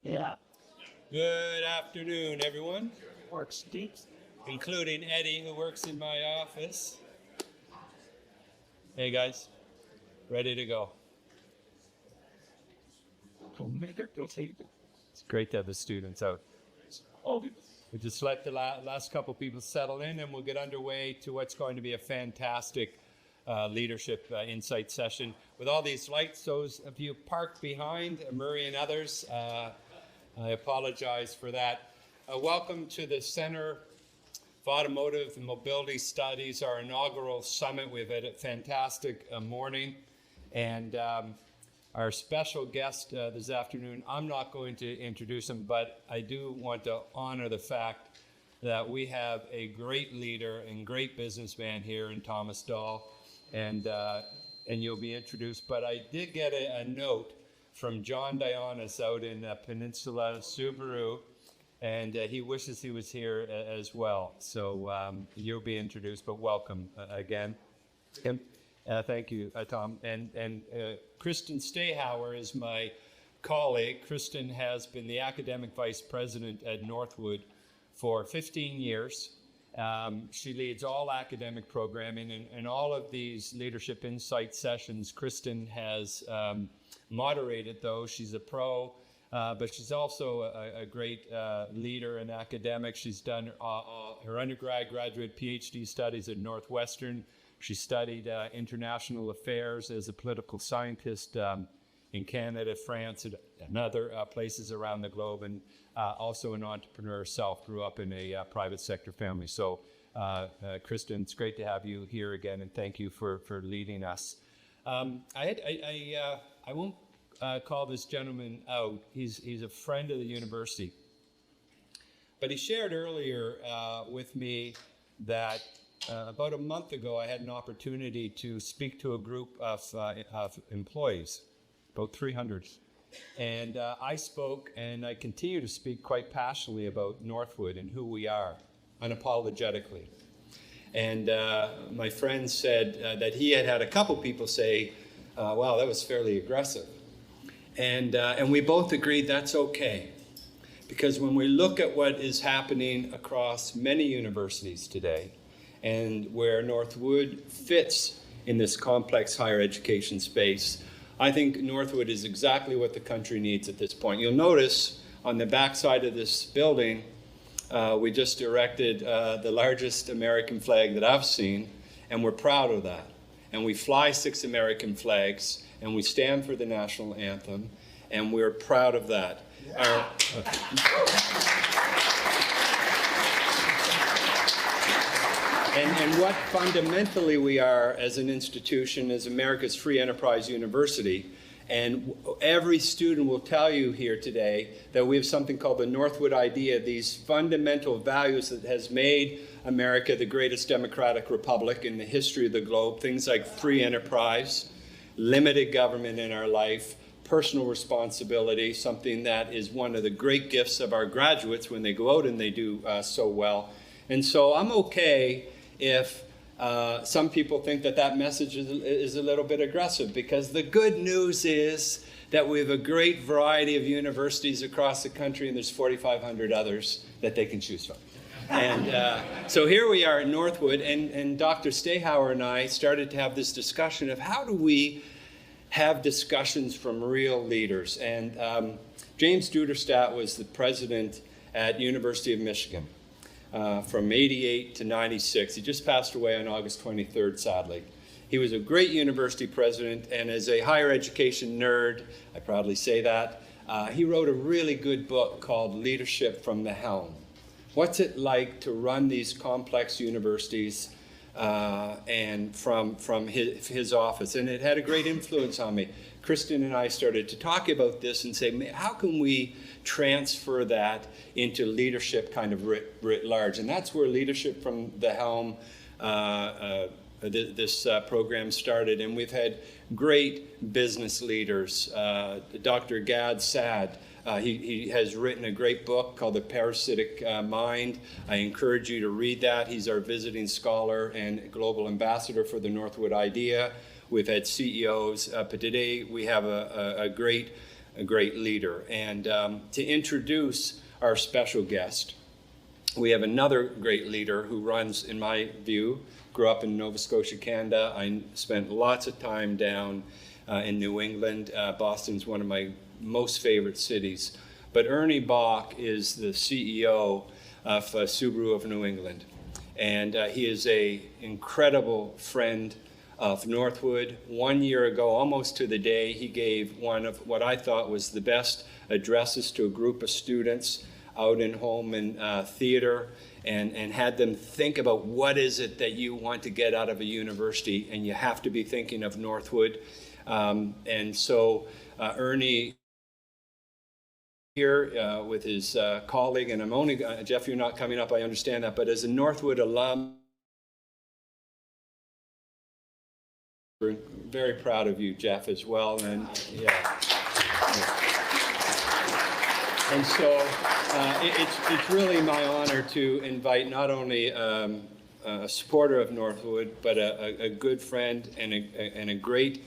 Yeah. Good afternoon, everyone, Work stinks. including Eddie, who works in my office. Hey, guys, ready to go. It's great to have the students out. Oh, We just let the last couple people settle in, and we'll get underway to what's going to be a fantastic leadership insight session. With all these lights, those of you parked behind, Murray and others, I apologize for that. Welcome to the Center of Automotive and Mobility Studies, our inaugural summit. We've had a fantastic morning, and our special guest this afternoon, I'm not going to introduce him, but I do want to honor the fact that we have a great leader and great businessman here in Thomas Dahl, and you'll be introduced. But I did get a note from John Dionis out in Peninsula Subaru, and he wishes he was here as well. So you'll be introduced, but welcome again. Tim, thank you, Tom. And Kristen Stayhauer is my colleague. Kristen has been the academic vice president at Northwood for 15 years. She leads all academic programming, and all of these leadership insight sessions Kristen has moderated those. She's a pro, but she's also a great leader and academic. She's done her undergrad, graduate, PhD studies at Northwestern. She studied international affairs as a political scientist in Canada, France, and other places around the globe, and also an entrepreneur herself, grew up in a private sector family. So, Kristen, it's great to have you here again, and thank you for leading us. I won't call this gentleman out. He's a friend of the university. But he shared earlier with me that about a month ago, I had an opportunity to speak to a group of employees, about 300. And I spoke, and I continue to speak quite passionately about Northwood and who we are, unapologetically. And my friend said that he had a couple people say, wow, that was fairly aggressive. And we both agreed that's okay. Because when we look at what is happening across many universities today, and where Northwood fits in this complex higher education space, I think Northwood is exactly what the country needs at this point. You'll notice on the backside of this building, we just erected the largest American flag that I've seen, and we're proud of that. And we fly 6 American flags, and we stand for the national anthem, and we're proud of that. Yeah. And what fundamentally we are as an institution is America's free enterprise university. And every student will tell you here today that we have something called the Northwood idea, these fundamental values that has made America the greatest democratic republic in the history of the globe. Things like free enterprise, limited government in our life, personal responsibility, something that is one of the great gifts of our graduates when they go out and they do so well. And so I'm okay if some people think that message is a little bit aggressive, because the good news is that we have a great variety of universities across the country, and there's 4,500 others that they can choose from. And so here we are at Northwood, and Dr. Stayhauer and I started to have this discussion of how do we have discussions from real leaders. And James Duderstadt was the president at University of Michigan. From 88 to 96. He just passed away on August 23rd, sadly. He was a great university president, and as a higher education nerd, I proudly say that, he wrote a really good book called Leadership from the Helm. What's it like to run these complex universities and from his office? And it had a great influence on me. Kristen and I started to talk about this and say, how can we transfer that into leadership kind of writ large? And that's where Leadership from the Helm, this program started. And we've had great business leaders. Dr. Gad Saad, he has written a great book called The Parasitic Mind. I encourage you to read that. He's our visiting scholar and global ambassador for the Northwood idea. We've had CEOs, but today we have a great a great leader. And to introduce our special guest, we have another great leader who runs, in my view, grew up in Nova Scotia, Canada. I spent lots of time down in New England. Boston's one of my most favorite cities. But Ernie Bach is the CEO of Subaru of New England. And he is an incredible friend of Northwood. 1 year ago, almost to the day, he gave one of what I thought was the best addresses to a group of students out in home and theater, and had them think about what is it that you want to get out of a university, and you have to be thinking of Northwood. And so Ernie here with his colleague, and I'm only, Jeff, you're not coming up, I understand that, but as a Northwood alum, we're very proud of you, Jeff, as well. And yeah. And so it's really my honor to invite not only a supporter of Northwood, but a good friend and a great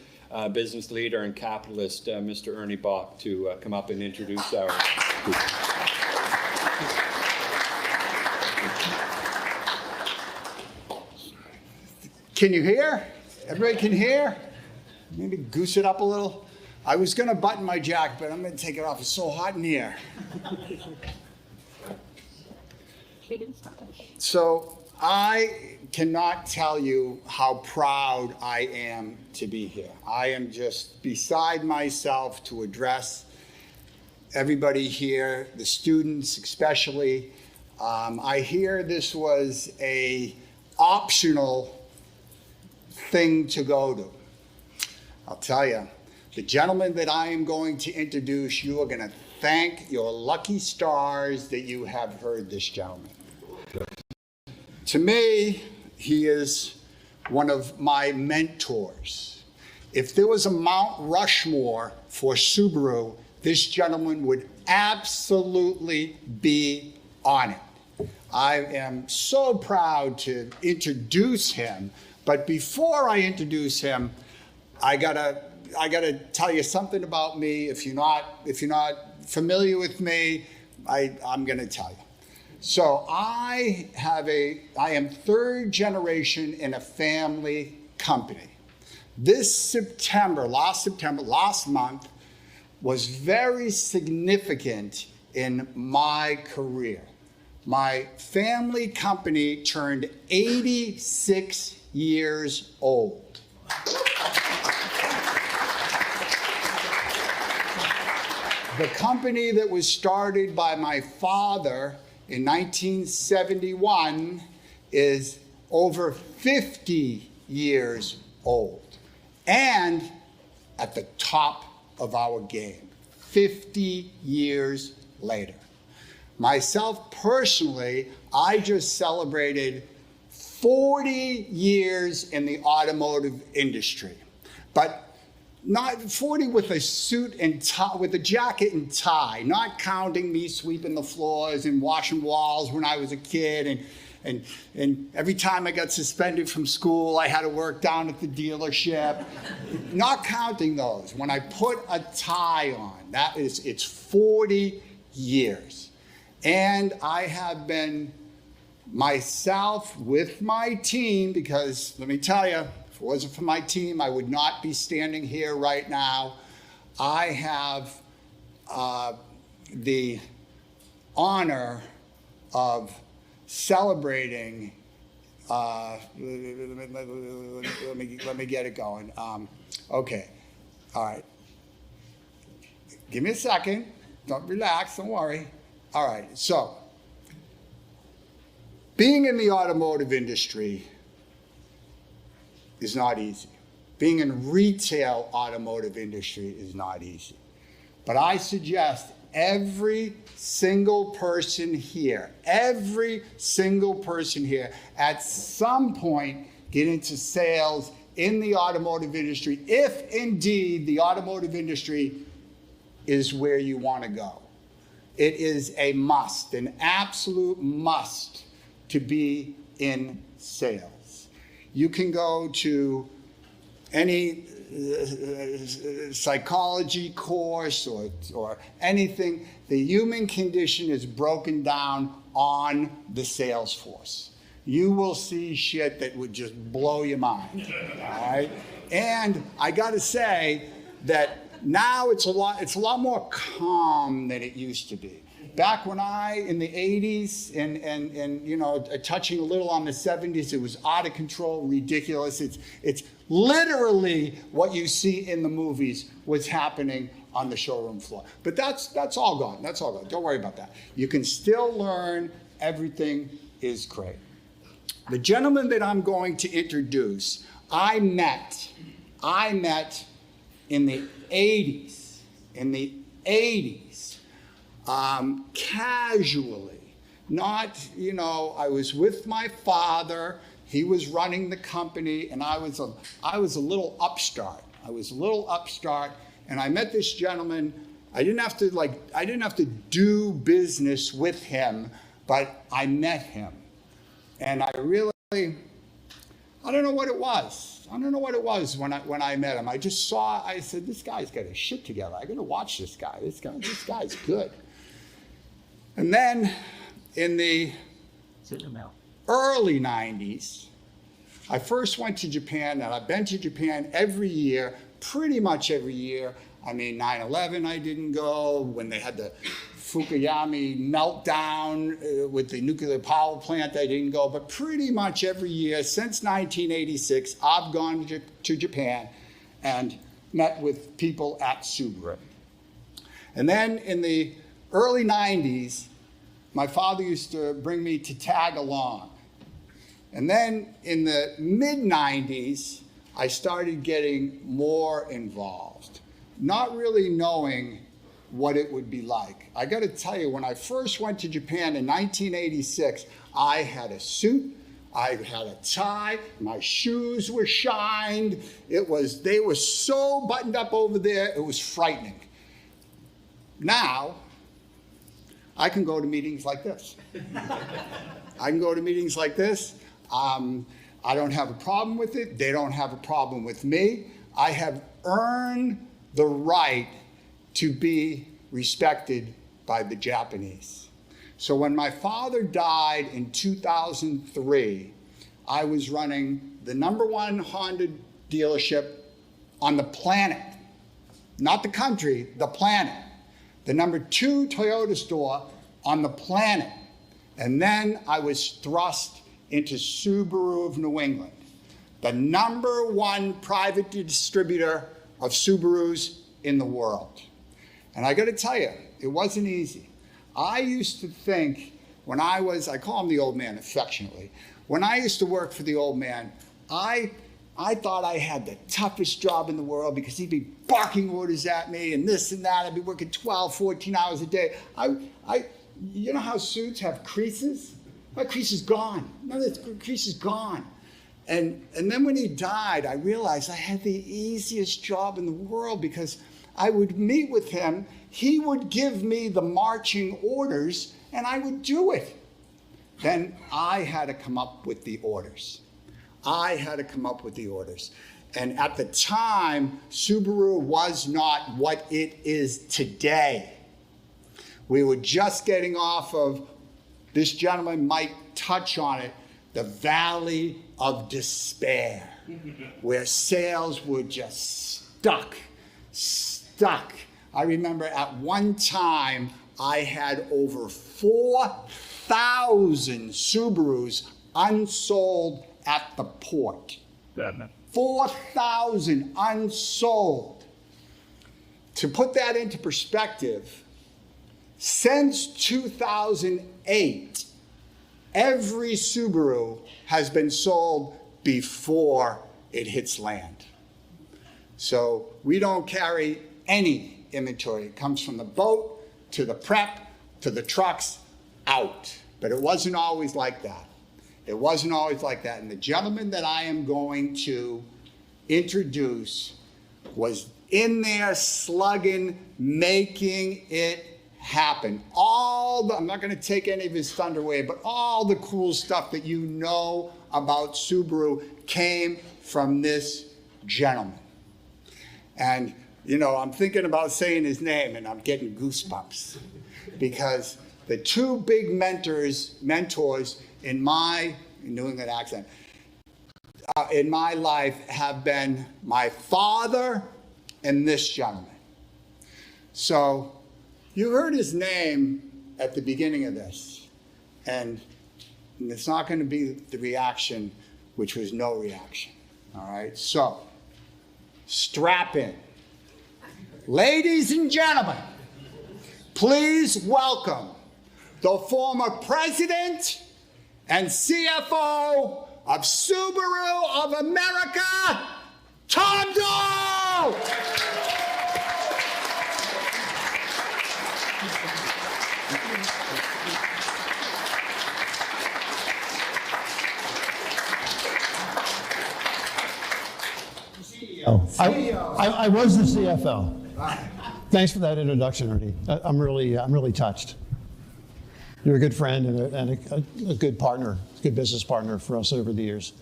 business leader and capitalist, Mr. Ernie Bach, to come up and introduce our group. Can you hear? Everybody can hear? Maybe goose it up a little. I was going to button my jacket, but I'm going to take it off. It's so hot in here. So I cannot tell you how proud I am to be here. I am just beside myself to address everybody here, the students especially. I hear this was an optional thing to go to. I'll tell you, the gentleman that I am going to introduce, you are going to thank your lucky stars that you have heard this gentleman. To me, he is one of my mentors. If there was a Mount Rushmore for Subaru, this gentleman would absolutely be on it. I am so proud to introduce him, but before I introduce him, I gotta tell you something about me. If you're not familiar with me, I'm gonna tell you. So I am third generation in a family company. Last month, was very significant in my career. My family company turned 86 years old. The company that was started by my father in 1971 is over 50 years old and at the top of our game, 50 years later. Myself personally, I just celebrated 40 years in the automotive industry, but not 40 with a suit and tie, with a jacket and tie, not counting me sweeping the floors and washing walls when I was a kid, and every time I got suspended from school, I had to work down at the dealership. Not counting those. When I put a tie on, it's 40 years. And I have been myself with my team, because let me tell you, if it wasn't for my team, I would not be standing here right now. I have the honor of celebrating, let me get it going. Okay, all right. Give me a second. Don't relax, don't worry. All right, so being in the automotive industry is not easy. Being in retail automotive industry is not easy. But I suggest every single person here at some point get into sales in the automotive industry, if indeed the automotive industry is where you want to go. It is a must, an absolute must to be in sales. You can go to any psychology course or anything. The human condition is broken down on the sales force. You will see shit that would just blow your mind, all right? And I gotta say that now it's a lot more calm than it used to be. Back when in the 80s and you know, touching a little on the 70s, it was out of control, ridiculous. It's literally what you see in the movies was happening on the showroom floor. But that's all gone. That's all gone. Don't worry about that. You can still learn. Everything is great. The gentleman that I'm going to introduce, I met in the 80s. In the 80s. Casually, not, you know, I was with my father, he was running the company, and I was a little upstart. And I met this gentleman. I didn't have to do business with him, but I met him. And I don't know what it was. When I met him. I said, this guy's got his shit together. I gotta watch this guy. This guy's good. And then in the early 90s, I first went to Japan, and I've been to Japan every year, pretty much every year. I mean, 9/11 I didn't go, when they had the Fukuyama meltdown with the nuclear power plant, I didn't go, but pretty much every year since 1986, I've gone to Japan and met with people at Subaru. And then in the early 90s, my father used to bring me to tag along. And then in the mid 90s, I started getting more involved, not really knowing what it would be like. I gotta tell you, when I first went to Japan in 1986, I had a suit, I had a tie, my shoes were shined. They were so buttoned up over there, it was frightening. Now, I can go to meetings like this. I don't have a problem with it. They don't have a problem with me. I have earned the right to be respected by the Japanese. So when my father died in 2003, I was running the #1 Honda dealership on the planet, not the country, the planet. The #2 Toyota store on the planet. And then I was thrust into Subaru of New England, the #1 private distributor of Subarus in the world. And I gotta tell you, it wasn't easy. I used to think when I call him the old man affectionately, when I used to work for the old man, I thought I had the toughest job in the world because he'd be barking orders at me and this and that. I'd be working 12, 14 hours a day. You know how suits have creases? My crease is gone. None of the crease is gone. And then when he died, I realized I had the easiest job in the world because I would meet with him, he would give me the marching orders, and I would do it. Then I had to come up with the orders. And at the time, Subaru was not what it is today. We were just getting off of, this gentleman might touch on it, the valley of despair, where sales were just stuck. I remember at one time, I had over 4,000 Subarus unsold at the port. 4,000 unsold. To put that into perspective, since 2008, every Subaru has been sold before it hits land. So we don't carry any inventory. It comes from the boat to the prep to the trucks out. But it wasn't always like that. And the gentleman that I am going to introduce was in there slugging, making it happen. I'm not going to take any of his thunder away, but all the cool stuff that you know about Subaru came from this gentleman. And, you know, I'm thinking about saying his name and I'm getting goosebumps because the two big mentors in my New England accent, in my life have been my father and this gentleman. So you heard his name at the beginning of this, and it's not going to be the reaction, which was no reaction. All right, so strap in. Ladies and gentlemen, please welcome the former president and CFO of Subaru of America, Tom Dole! I was the CFO. Thanks for that introduction, Ernie. I'm really touched. You're a good friend and a good partner, good business partner for us over the years.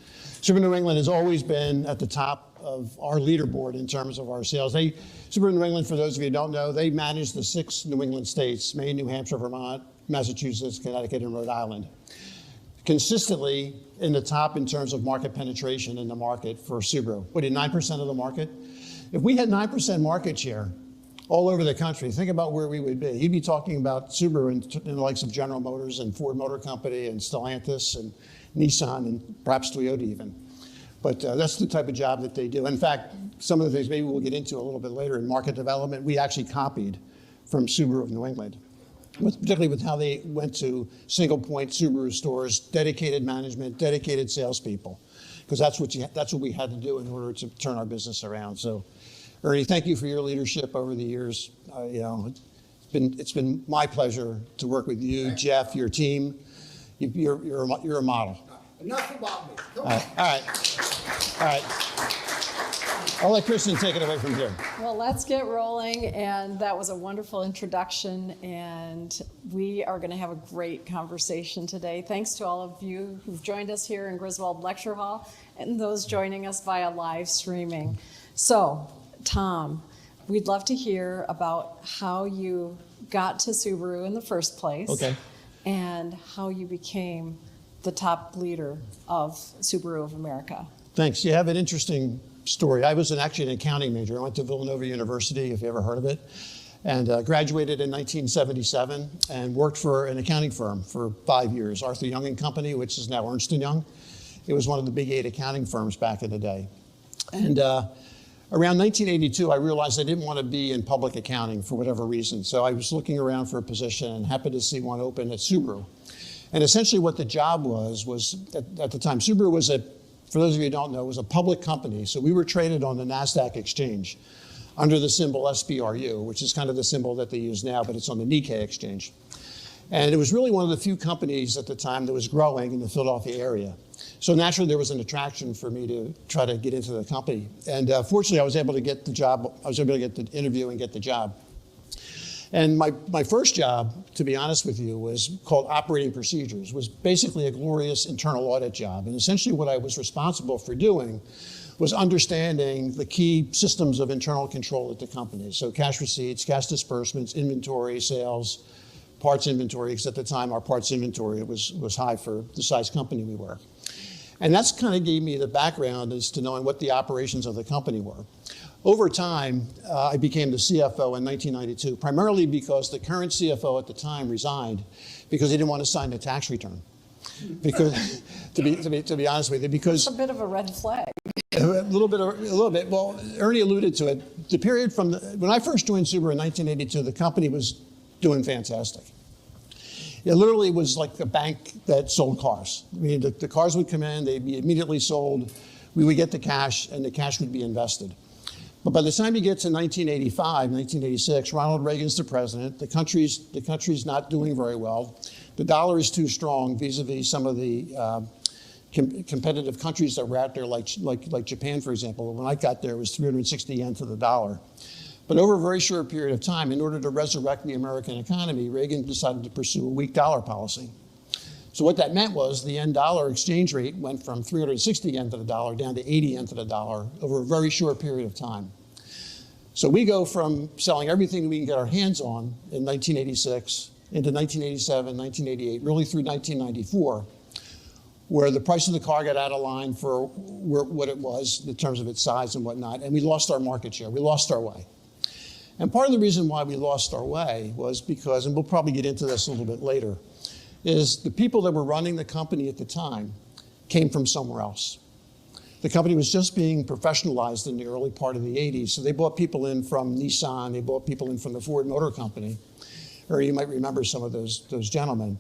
Subaru New England has always been at the top of our leaderboard in terms of our sales. Subaru New England, for those of you who don't know, they manage the 6 New England states: Maine, New Hampshire, Vermont, Massachusetts, Connecticut, and Rhode Island. Consistently in the top in terms of market penetration in the market for Subaru. What, at 9% of the market? If we had 9% market share all over the country, think about where we would be. You'd be talking about Subaru in the likes of General Motors and Ford Motor Company and Stellantis and Nissan and perhaps Toyota even. But that's the type of job that they do. In fact, some of the things maybe we'll get into a little bit later in market development, we actually copied from Subaru of New England, particularly with how they went to single-point Subaru stores, dedicated management, dedicated salespeople, because that's what we had to do in order to turn our business around. So, Ernie, thank you for your leadership over the years. It's been my pleasure to work with you, Jeff, your team. You're a model. Enough about me. All right. I'll let Kristen take it away from here. Well, let's get rolling, and that was a wonderful introduction, and we are going to have a great conversation today. Thanks to all of you who've joined us here in Griswold Lecture Hall and those joining us via live streaming. So, Tom, we'd love to hear about how you got to Subaru in the first place. Okay. And how you became the top leader of Subaru of America. Thanks. You have an interesting story. I was actually an accounting major. I went to Villanova University, if you ever heard of it, and graduated in 1977 and worked for an accounting firm for 5 years, Arthur Young and Company, which is now Ernst & Young. It was one of the big 8 accounting firms back in the day. And around 1982, I realized I didn't want to be in public accounting for whatever reason. So I was looking around for a position and happened to see one open at Subaru. And essentially what the job was at the time, Subaru was for those of you who don't know, was a public company. So we were traded on the NASDAQ exchange under the symbol SBRU, which is kind of the symbol that they use now, but it's on the Nikkei exchange. And it was really one of the few companies at the time that was growing in the Philadelphia area. So naturally, there was an attraction for me to try to get into the company. And fortunately, I was able to get the job. I was able to get the interview and get the job. And my first job, to be honest with you, was called operating procedures, was basically a glorious internal audit job. And essentially what I was responsible for doing was understanding the key systems of internal control at the company. So cash receipts, cash disbursements, inventory, sales, parts inventory, because at the time our parts inventory was high for the size company we were. And that's kind of gave me the background as to knowing what the operations of the company were. Over time, I became the CFO in 1992, primarily because the current CFO at the time resigned because he didn't want to sign the tax return. Because, to be honest with you, because It's a bit of a red flag. a little bit. Well, Ernie alluded to it. The period from when I first joined Subaru in 1982, the company was doing fantastic. It literally was like a bank that sold cars. I mean, the cars would come in, they'd be immediately sold. We would get the cash, and the cash would be invested. But by the time you get to 1985, 1986, Ronald Reagan's the president. The country's not doing very well. The dollar is too strong vis-a-vis some of the competitive countries that were out there, like Japan, for example. When I got there, it was 360 yen to the dollar. But over a very short period of time, in order to resurrect the American economy, Reagan decided to pursue a weak dollar policy. So what that meant was the yen-dollar exchange rate went from 360 yen to the dollar down to 80 yen to the dollar over a very short period of time. So we go from selling everything we can get our hands on in 1986 into 1987, 1988, really through 1994, where the price of the car got out of line for what it was in terms of its size and whatnot, and we lost our market share. We lost our way. And part of the reason why we lost our way was because, and we'll probably get into this a little bit later, is the people that were running the company at the time came from somewhere else. The company was just being professionalized in the early part of the 80s, so they brought people in from Nissan, they brought people in from the Ford Motor Company, or you might remember some of those gentlemen.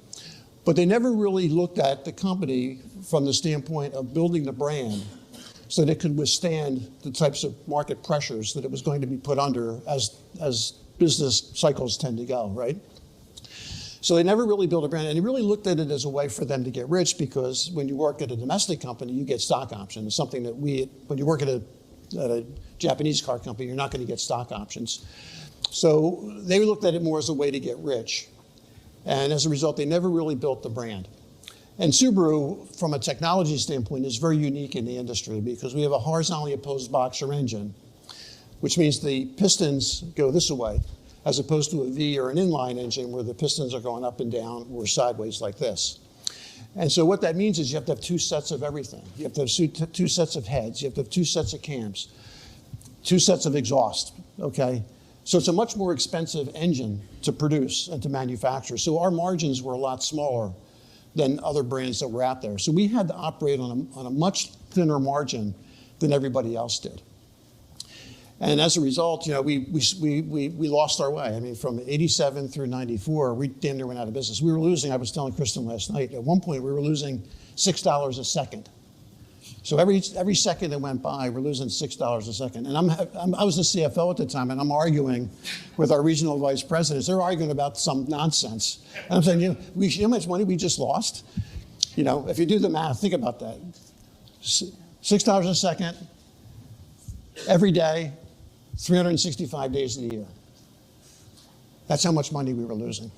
But they never really looked at the company from the standpoint of building the brand so that it could withstand the types of market pressures that it was going to be put under as business cycles tend to go, right? So they never really built a brand, and they really looked at it as a way for them to get rich, because when you work at a domestic company, you get stock options. It's something that when you work at a Japanese car company, you're not going to get stock options. So they looked at it more as a way to get rich. And as a result, they never really built the brand. And Subaru, from a technology standpoint, is very unique in the industry because we have a horizontally opposed boxer engine, which means the pistons go this way, as opposed to a V or an inline engine where the pistons are going up and down or sideways like this. And so what that means is you have to have two sets of everything. You have to have two sets of heads. You have to have two sets of cams, two sets of exhaust, okay? So it's a much more expensive engine to produce and to manufacture. So our margins were a lot smaller than other brands that were out there. So we had to operate on a much thinner margin than everybody else did. And as a result, you know, we lost our way. I mean, from 87 through 94, we damn near went out of business. We were losing, I was telling Kristen last night, at one point we were losing $6 a second. So every second that went by, we're losing $6 a second. And I was the CFO at the time, and I'm arguing with our regional vice presidents. They're arguing about some nonsense. And I'm saying, you know how much money we just lost? You know, if you do the math, think about that. $6 a second, every day, 365 days of the year. That's how much money we were losing.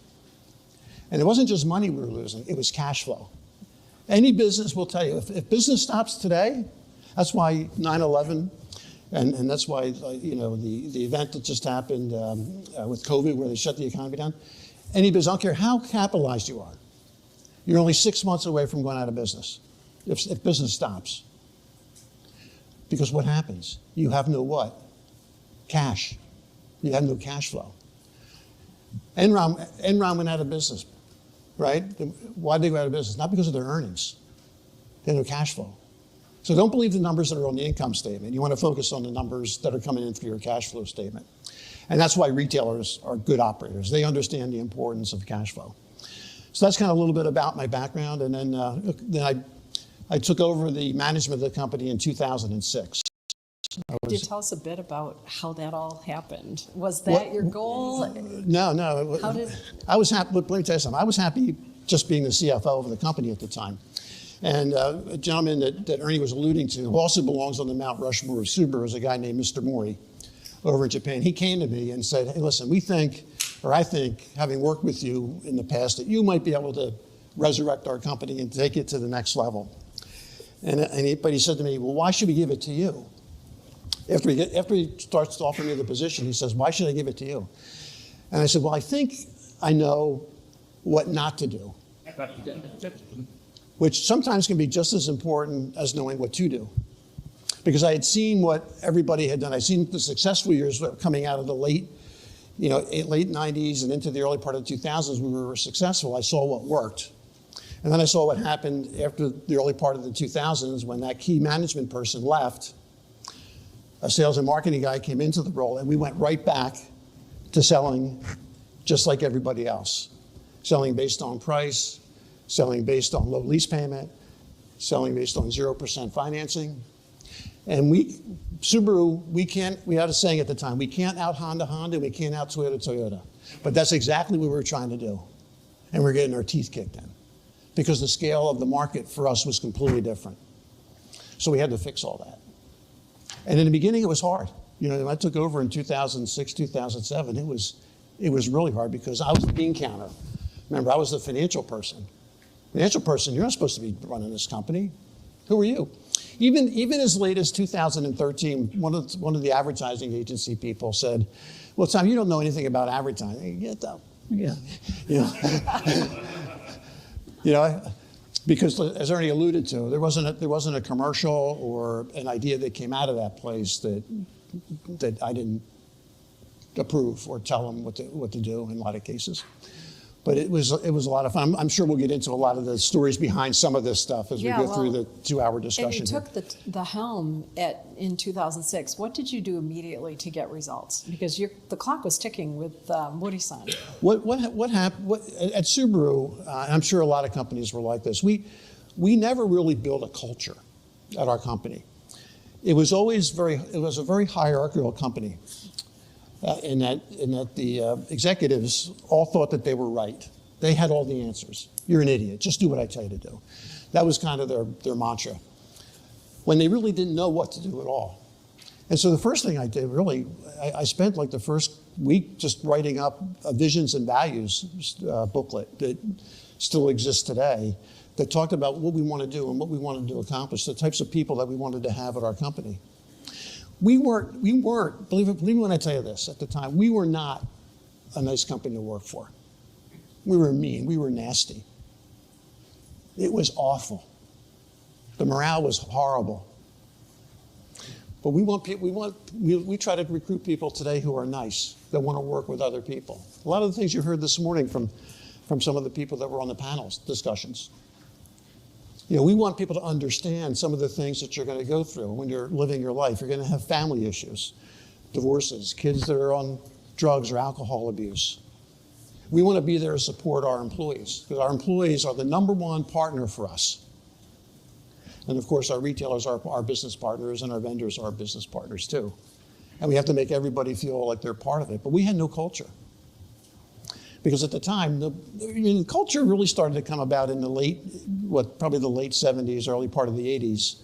And it wasn't just money we were losing, it was cash flow. Any business will tell you, if business stops today, that's why 9/11, and that's why, you know, the event that just happened with COVID where they shut the economy down. Any business, I don't care how capitalized you are, you're only 6 months away from going out of business if business stops. Because what happens? You have no what? Cash. You have no cash flow. Enron went out of business. Right? Why did they go out of business? Not because of their earnings. They had no cash flow. So don't believe the numbers that are on the income statement. You want to focus on the numbers that are coming in through your cash flow statement. And that's why retailers are good operators. They understand the importance of cash flow. So that's kind of a little bit about my background. And then I took over the management of the company in 2006. Could you tell us a bit about how that all happened? Was that your goal? No. How did... I was happy. Let me tell you something. I was happy just being the CFO of the company at the time. And a gentleman that Ernie was alluding to, who also belongs on the Mount Rushmore of Subaru, is a guy named Mr. Mori over in Japan. He came to me and said, hey, listen, I think, having worked with you in the past, that you might be able to resurrect our company and take it to the next level. But he said to me, well, why should we give it to you? After he starts offering me the position, he says, why should I give it to you? And I said, well, I think I know what not to do, which sometimes can be just as important as knowing what to do. Because I had seen what everybody had done. I'd seen the successful years coming out of the late 90s and into the early part of the 2000s. We were successful. I saw what worked. And then I saw what happened after the early part of the 2000s when that key management person left. A sales and marketing guy came into the role, and we went right back to selling just like everybody else. Selling based on price, selling based on low lease payment, selling based on 0% financing. And Subaru, we had a saying at the time, we can't out Honda, we can't out Toyota. But that's exactly what we were trying to do. And we're getting our teeth kicked in. Because the scale of the market for us was completely different. So we had to fix all that. And in the beginning, it was hard. You know, when I took over in 2006, 2007, it was really hard because I was the bean counter. Remember, I was the financial person. Financial person, you're not supposed to be running this company. Who are you? Even as late as 2013, one of the advertising agency people said, "Well, Tom, you don't know anything about advertising." Yeah. You know, because as Ernie alluded to, there wasn't a commercial or an idea that came out of that place that I didn't approve or tell them what to do in a lot of cases. But it was a lot of fun. I'm sure we'll get into a lot of the stories behind some of this stuff as we go through the 2-hour discussion. And you took the helm in 2006. What did you do immediately to get results? Because the clock was ticking with Woody-san. What happened at Subaru? I'm sure a lot of companies were like this. We never really built a culture at our company. It was a very hierarchical company. In that the executives all thought that they were right. They had all the answers. You're an idiot. Just do what I tell you to do. That was kind of their mantra. When they really didn't know what to do at all. And so the first thing I did, really, I spent like the first week just writing up a visions and values booklet that still exists today that talked about what we want to do and what we wanted to accomplish, the types of people that we wanted to have at our company. We weren't, believe me when I tell you this, at the time, we were not a nice company to work for. We were mean, we were nasty. It was awful. The morale was horrible. But we try to recruit people today who are nice, that want to work with other people. A lot of the things you heard this morning from some of the people that were on the panels discussions. You know, we want people to understand some of the things that you're going to go through when you're living your life. You're going to have family issues, divorces, kids that are on drugs or alcohol abuse. We want to be there to support our employees because our employees are the number one partner for us. And of course, our retailers are our business partners and our vendors are our business partners too. And we have to make everybody feel like they're part of it. But we had no culture. Because at the time, the culture really started to come about in probably the late 70s, early part of the 80s,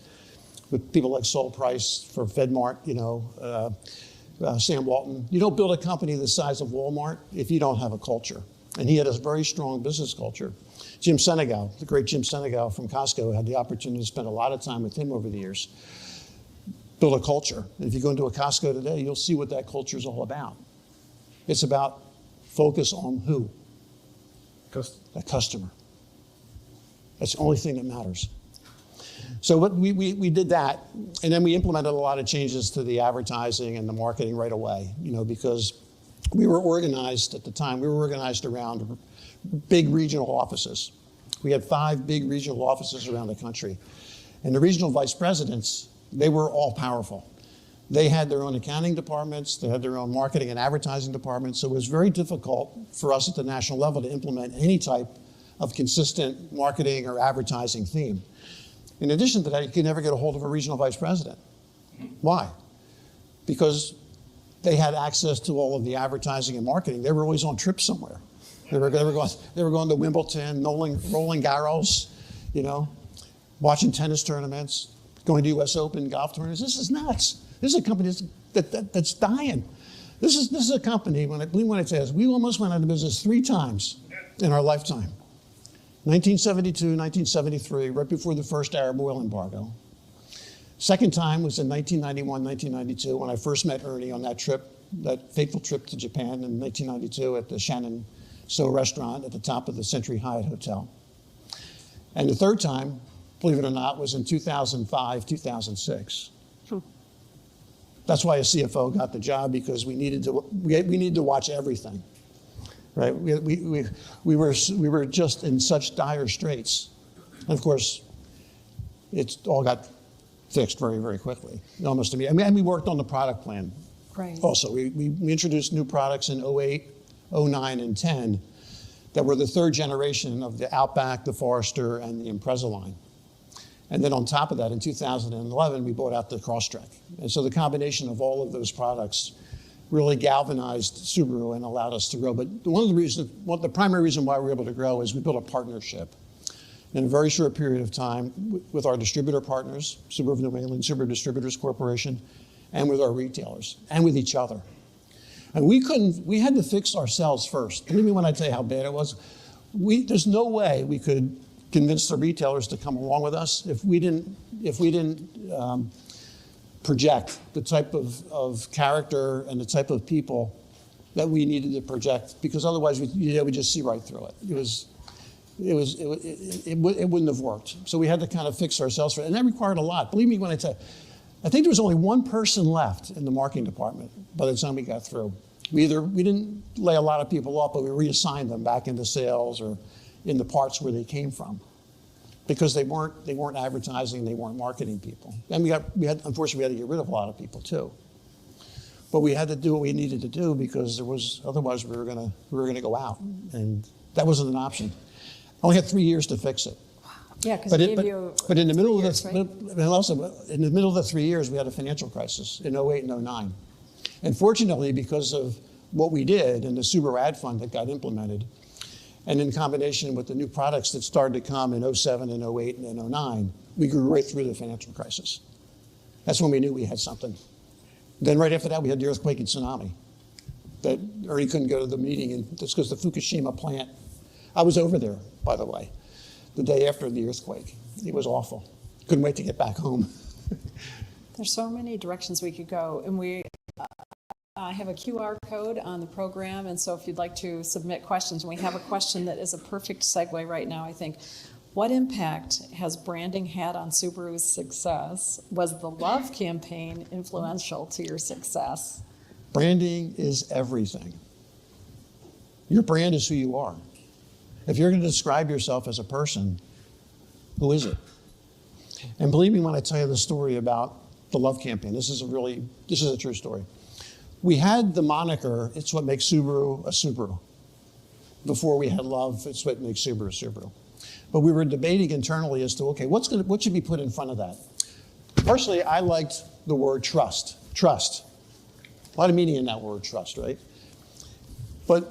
with people like Sol Price for FedMart, Sam Walton. You don't build a company the size of Walmart if you don't have a culture. And he had a very strong business culture. Jim Senegal, the great Jim Senegal from Costco, had the opportunity to spend a lot of time with him over the years. Build a culture. And if you go into a Costco today, you'll see what that culture is all about. It's about focus on who? The customer. That's the only thing that matters. So we did that, and then we implemented a lot of changes to the advertising and the marketing right away, because we were organized at the time. We were organized around big regional offices. We had 5 big regional offices around the country. And the regional vice presidents, they were all powerful. They had their own accounting departments, they had their own marketing and advertising departments, so it was very difficult for us at the national level to implement any type of consistent marketing or advertising theme. In addition to that, you could never get a hold of a regional vice president. Why? Because they had access to all of the advertising and marketing. They were always on trips somewhere. They were going to Wimbledon, Roland Garros, watching tennis tournaments, going to U.S. Open golf tournaments. This is nuts. This is a company that's dying. This is a company, when I say this, we almost went out of business 3 times in our lifetime. 1972, 1973, right before the first Arab oil embargo. Second time was in 1991, 1992, when I first met Ernie on that trip, that fateful trip to Japan in 1992 at the Shannon So restaurant at the top of the Century Hyatt Hotel. And the third time, believe it or not, was in 2005, 2006. That's why a CFO got the job, because we needed to watch everything, right? We were just in such dire straits, and of course, it all got fixed very, very quickly, almost immediately. And we worked on the product plan. Right. Also, we introduced new products in 08, 09, and 10 that were the 3rd generation of the Outback, the Forester, and the Impreza line. And then on top of that, in 2011, we brought out the Crosstrek. And so the combination of all of those products really galvanized Subaru and allowed us to grow. But the primary reason why we were able to grow is we built a partnership in a very short period of time with our distributor partners, Subaru of New England, Subaru Distributors Corporation, and with our retailers, and with each other. And we had to fix ourselves first. Believe me when I tell you how bad it was. There's no way we could convince the retailers to come along with us if we didn't project the type of character and the type of people that we needed to project, because otherwise we just see right through it. It wouldn't have worked. So we had to kind of fix ourselves for it, and that required a lot. Believe me when I tell you, I think there was only one person left in the marketing department by the time we got through. We didn't lay a lot of people off, but we reassigned them back into sales or in the parts where they came from, because they weren't advertising, they weren't marketing people. And unfortunately we had to get rid of a lot of people too. But we had to do what we needed to do, because otherwise we were gonna go out, and that wasn't an option. I only had 3 years to fix it. Yeah, because it gave you. But in the middle of years, the, right? and also in the middle of the 3 years, we had a financial crisis in 08 and 09. And fortunately, because of what we did and the Subaru ad fund that got implemented, and in combination with the new products that started to come in 07 and 08 and 09, we grew right through the financial crisis. That's when we knew we had something. Then right after that, we had the earthquake and tsunami. That Ernie couldn't go to the meeting, and that's because the Fukushima plant, I was over there, by the way, the day after the earthquake. It was awful. Couldn't wait to get back home. There's so many directions we could go, and we have a QR code on the program, and so if you'd like to submit questions, and we have a question that is a perfect segue right now, I think. What impact has branding had on Subaru's success? Was the Love campaign influential to your success? Branding is everything. Your brand is who you are. If you're going to describe yourself as a person, who is it? And believe me when I tell you the story about the Love campaign. This is a true story. We had the moniker, it's what makes Subaru a Subaru. Before we had Love, it's what makes Subaru a Subaru. But we were debating internally as to, okay, what should be put in front of that? Personally, I liked the word trust. Trust. A lot of meaning in that word trust, right? But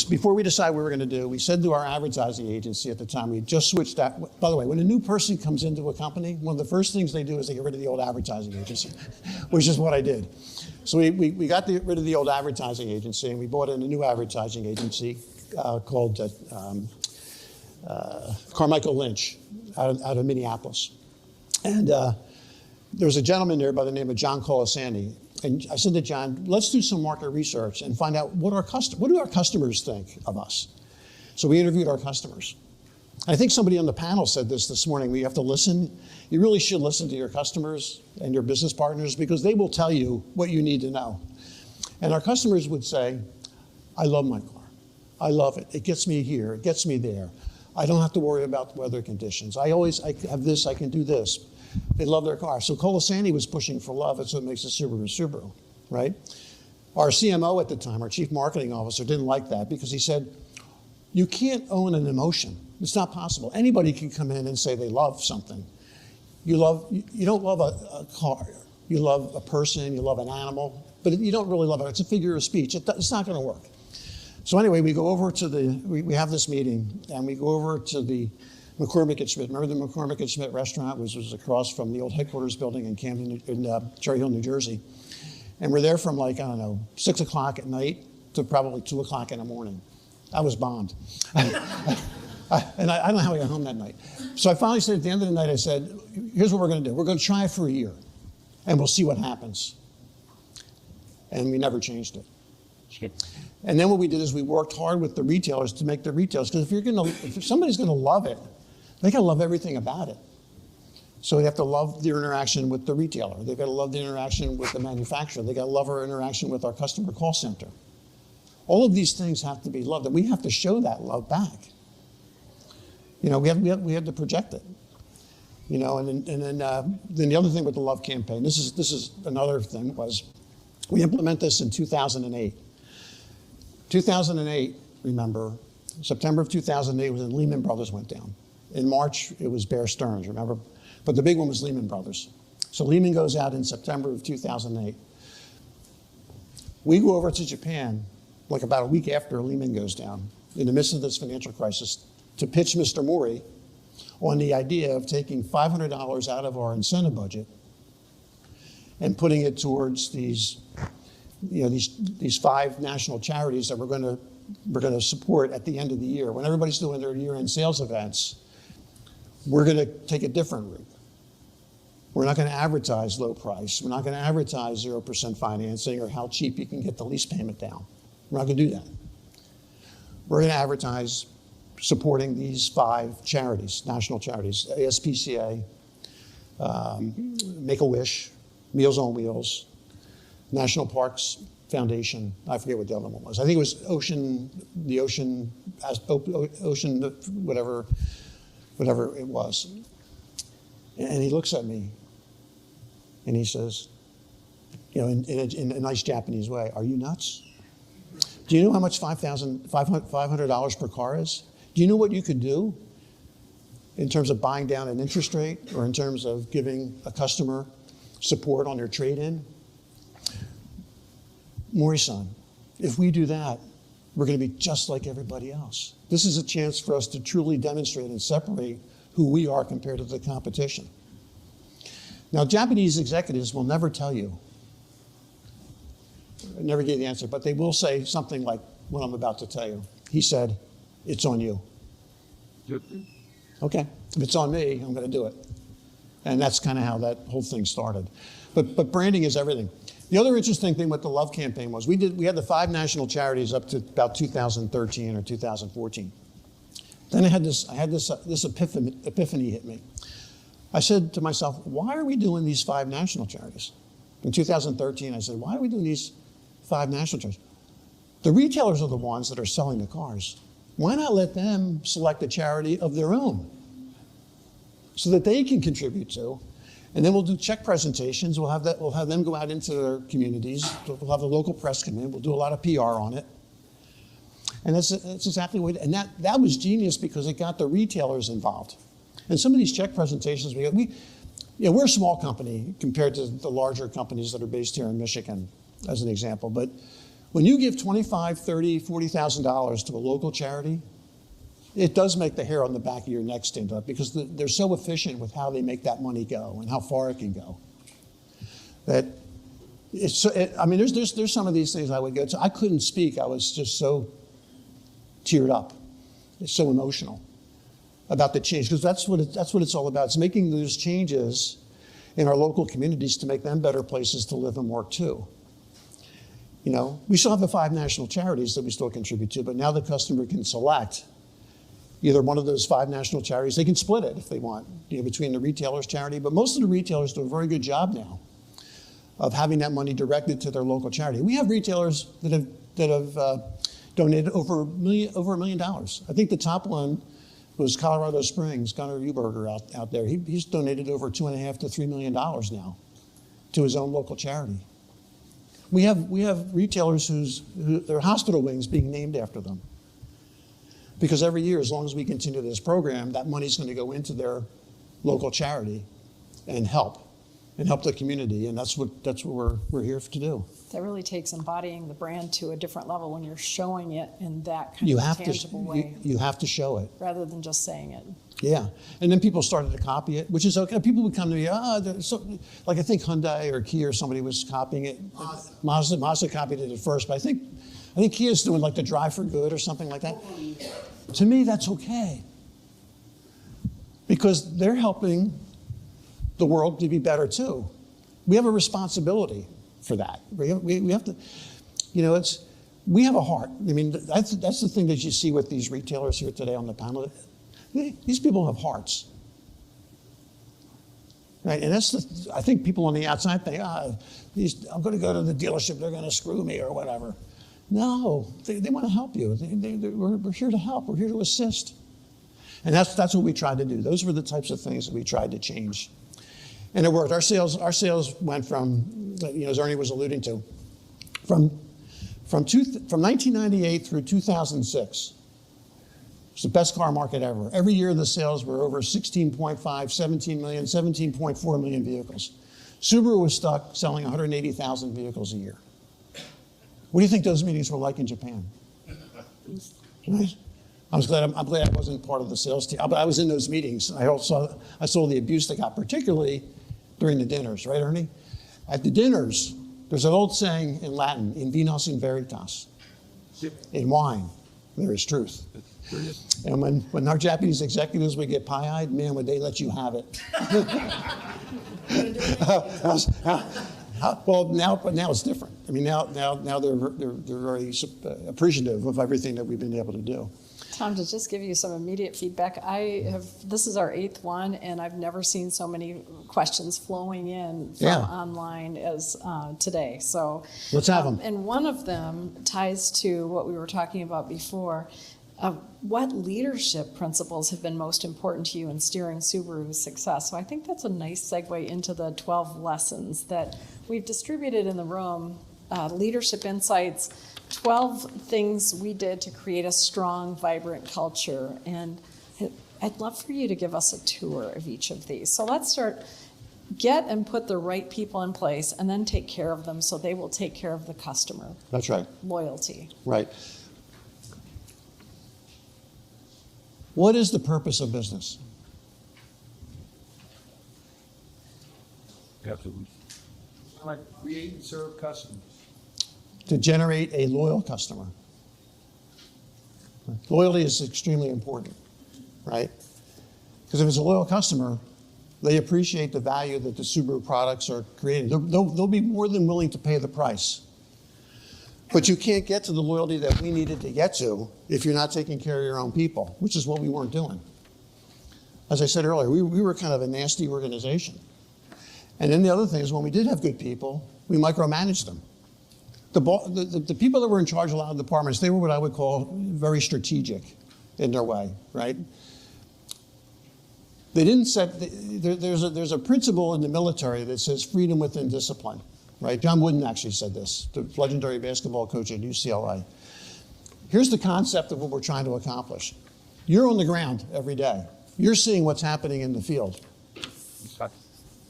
before we decided what we were going to do, we said to our advertising agency at the time, we just switched that. By the way, when a new person comes into a company, one of the first things they do is they get rid of the old advertising agency, which is what I did. So we got rid of the old advertising agency, and we bought in a new advertising agency called Carmichael Lynch out of Minneapolis. And there was a gentleman there by the name of John Colasani. And I said to John, let's do some market research and find out what do our customers think of us. So we interviewed our customers. I think somebody on the panel said this morning, we have to listen. You really should listen to your customers and your business partners, because they will tell you what you need to know. And our customers would say, I love my car. I love it. It gets me here. It gets me there. I don't have to worry about the weather conditions. I have this, I can do this. They love their car. So Colasani was pushing for love. That's what makes a Subaru, right? Our CMO at the time, our chief marketing officer, didn't like that, because he said, you can't own an emotion. It's not possible. Anybody can come in and say they love something. You don't love a car. You love a person, you love an animal, but you don't really love it. It's a figure of speech. It's not going to work. So anyway, we go over to we have this meeting, and we go over to the McCormick & Schmidt. Remember the McCormick & Schmidt restaurant, which was across from the old headquarters building in Cherry Hill, New Jersey. And we're there from 6 o'clock at night to probably 2 o'clock in the morning. I was bombed. And I don't know how I got home that night. So I finally said at the end of the night, I said, here's what we're going to do. We're going to try it for a year, and we'll see what happens. And we never changed it. Sure. And then what we did is we worked hard with the retailers to make the retailers, because if somebody's going to love it, they got to love everything about it. So they have to love their interaction with the retailer. They've got to love the interaction with the manufacturer. They got to love our interaction with our customer call center. All of these things have to be loved, and we have to show that love back. We have to project it. And then the other thing with the Love campaign, this is another thing, was we implement this in 2008. 2008, remember, September of 2008 was when Lehman Brothers went down. In March, it was Bear Stearns, remember? But the big one was Lehman Brothers. So Lehman goes out in September of 2008. We go over to Japan, about a week after Lehman goes down, in the midst of this financial crisis, to pitch Mr. Mori on the idea of taking $500 out of our incentive budget and putting it towards these 5 national charities that we're going to support at the end of the year. When everybody's doing their year-end sales events, we're going to take a different route. We're not going to advertise low price. We're not going to advertise 0% financing or how cheap you can get the lease payment down. We're not going to do that. We're going to advertise supporting these 5 charities, national charities, ASPCA, Make-A-Wish, Meals on Wheels, National Parks Foundation. I forget what the other one was. I think it was Ocean, whatever it was. And he looks at me and he says, you know, in a nice Japanese way, "Are you nuts? Do you know how much $500 per car is? Do you know what you could do in terms of buying down an interest rate or in terms of giving a customer support on their trade-in? Mori-san, if we do that, we're going to be just like everybody else. This is a chance for us to truly demonstrate and separate who we are compared to the competition." Now, Japanese executives will never tell you, never give the answer, but they will say something like what I'm about to tell you. He said, "It's on you." Okay, if it's on me, I'm going to do it. And that's kind of how that whole thing started. But branding is everything. The other interesting thing with the Love campaign was we had the 5 national charities up to about 2013 or 2014. Then I had this epiphany hit me. I said to myself, why are we doing these 5 national charities? In 2013, I said, why are we doing these 5 national charities? The retailers are the ones that are selling the cars. Why not let them select a charity of their own so that they can contribute to? And then we'll do check presentations. We'll have them go out into their communities. We'll have the local press come in. We'll do a lot of PR on it. And that's exactly what. And that was genius because it got the retailers involved. And some of these check presentations we're a small company compared to the larger companies that are based here in Michigan, as an example. But when you give $25,000, $30,000, $40,000 to a local charity, it does make the hair on the back of your neck stand up because they're so efficient with how they make that money go and how far it can go. That there's some of these things I would go to. I couldn't speak. I was just so teared up. It's so emotional about the change because that's what it's all about. It's making those changes in our local communities to make them better places to live and work too. You know, we still have the 5 national charities that we still contribute to, but now the customer can select either one of those 5 national charities. They can split it if they want, between the retailer's charity. But most of the retailers do a very good job now of having that money directed to their local charity. We have retailers that have donated over $1 million. I think the top one was Colorado Springs, Gunnar Uberger out there. He's donated over $2.5 to $3 million now to his own local charity. We have retailers whose their hospital wings being named after them. Because every year, as long as we continue this program, that money's going to go into their local charity and help the community. And that's what we're here to do. That really takes embodying the brand to a different level when you're showing it in that kind of tangible way. You have to show it. Rather than just saying it. Yeah. And then people started to copy it, which is okay. People would come to me, like I think Hyundai or Kia or somebody was copying it. Mazda copied it at first, but I think Kia's doing like the Drive for Good or something like that. To me, that's okay. Because they're helping the world to be better too. We have a responsibility for that. We have to, we have a heart. I mean, that's the thing that you see with these retailers here today on the panel. These people have hearts. Right? And I think people on the outside think, I'm going to go to the dealership, they're going to screw me or whatever. No, they want to help you. We're here to help. We're here to assist. And that's what we tried to do. Those were the types of things that we tried to change. And it worked. Our sales went from, as Ernie was alluding to, from 1998 through 2006. It's the best car market ever. Every year the sales were over 16.5, 17 million, 17.4 million vehicles. Subaru was stuck selling 180,000 vehicles a year. What do you think those meetings were like in Japan? Right? I'm glad I wasn't part of the sales team, but I was in those meetings. I saw the abuse they got, particularly during the dinners, right, Ernie? At the dinners, there's an old saying in Latin, in vinos in veritas, in wine. There is truth. And when our Japanese executives would get pie-eyed, man, would they let you have it. Well, now it's different. I mean, now they're very appreciative of everything that we've been able to do. Tom, to just give you some immediate feedback, this is our 8th one, and I've never seen so many questions flowing in from online as today. So let's have them. And one of them ties to what we were talking about before. What leadership principles have been most important to you in steering Subaru's success? So I think that's a nice segue into the 12 lessons that we've distributed in the room, leadership insights, 12 things we did to create a strong, vibrant culture. And I'd love for you to give us a tour of each of these. So let's start. Get and put the right people in place and then take care of them so they will take care of the customer. That's right. Loyalty. Right. What is the purpose of business? Like create and serve customers. To generate a loyal customer. Loyalty is extremely important, right? Because if it's a loyal customer, they appreciate the value that the Subaru products are creating. They'll be more than willing to pay the price. But you can't get to the loyalty that we needed to get to if you're not taking care of your own people, which is what we weren't doing. As I said earlier, we were kind of a nasty organization. And then the other thing is when we did have good people, we micromanaged them. The people that were in charge of a lot of departments, they were what I would call very strategic in their way, right? They didn't set, there's a principle in the military that says freedom within discipline, right? John Wooden actually said this, the legendary basketball coach at UCLA. Here's the concept of what we're trying to accomplish. You're on the ground every day. You're seeing what's happening in the field.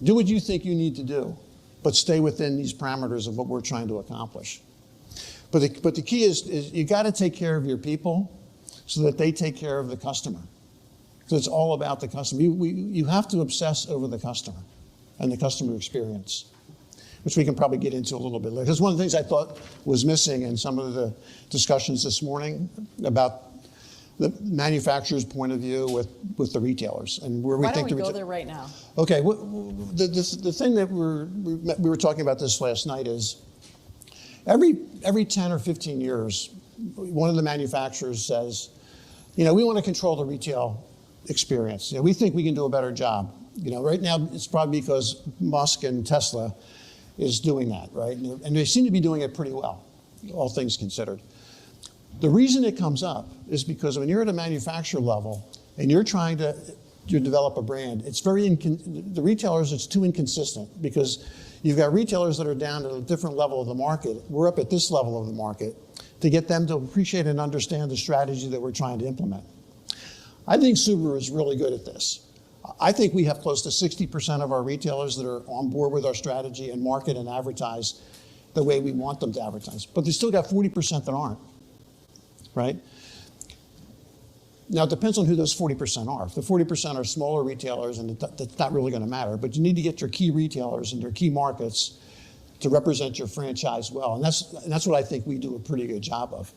Do what you think you need to do, but stay within these parameters of what we're trying to accomplish. But the key is you got to take care of your people so that they take care of the customer. So it's all about the customer. You have to obsess over the customer and the customer experience, which we can probably get into a little bit later. Because one of the things I thought was missing in some of the discussions this morning about the manufacturer's point of view with the retailers and where we think Why don't we go there right now? Okay, the thing that we were talking about this last night is every 10 or 15 years, one of the manufacturers says, we want to control the retail experience. We think we can do a better job. Right now it's probably because Musk and Tesla is doing that, right? And they seem to be doing it pretty well, all things considered. The reason it comes up is because when you're at a manufacturer level and you're trying to develop a brand, it's the retailers, it's too inconsistent because you've got retailers that are down at a different level of the market. We're up at this level of the market to get them to appreciate and understand the strategy that we're trying to implement. I think Subaru is really good at this. I think we have close to 60% of our retailers that are on board with our strategy and market and advertise the way we want them to advertise. But they still got 40% that aren't. Right? Now, it depends on who those 40% are. If the 40% are smaller retailers, and that's not really going to matter, but you need to get your key retailers and your key markets to represent your franchise well. And that's what I think we do a pretty good job of.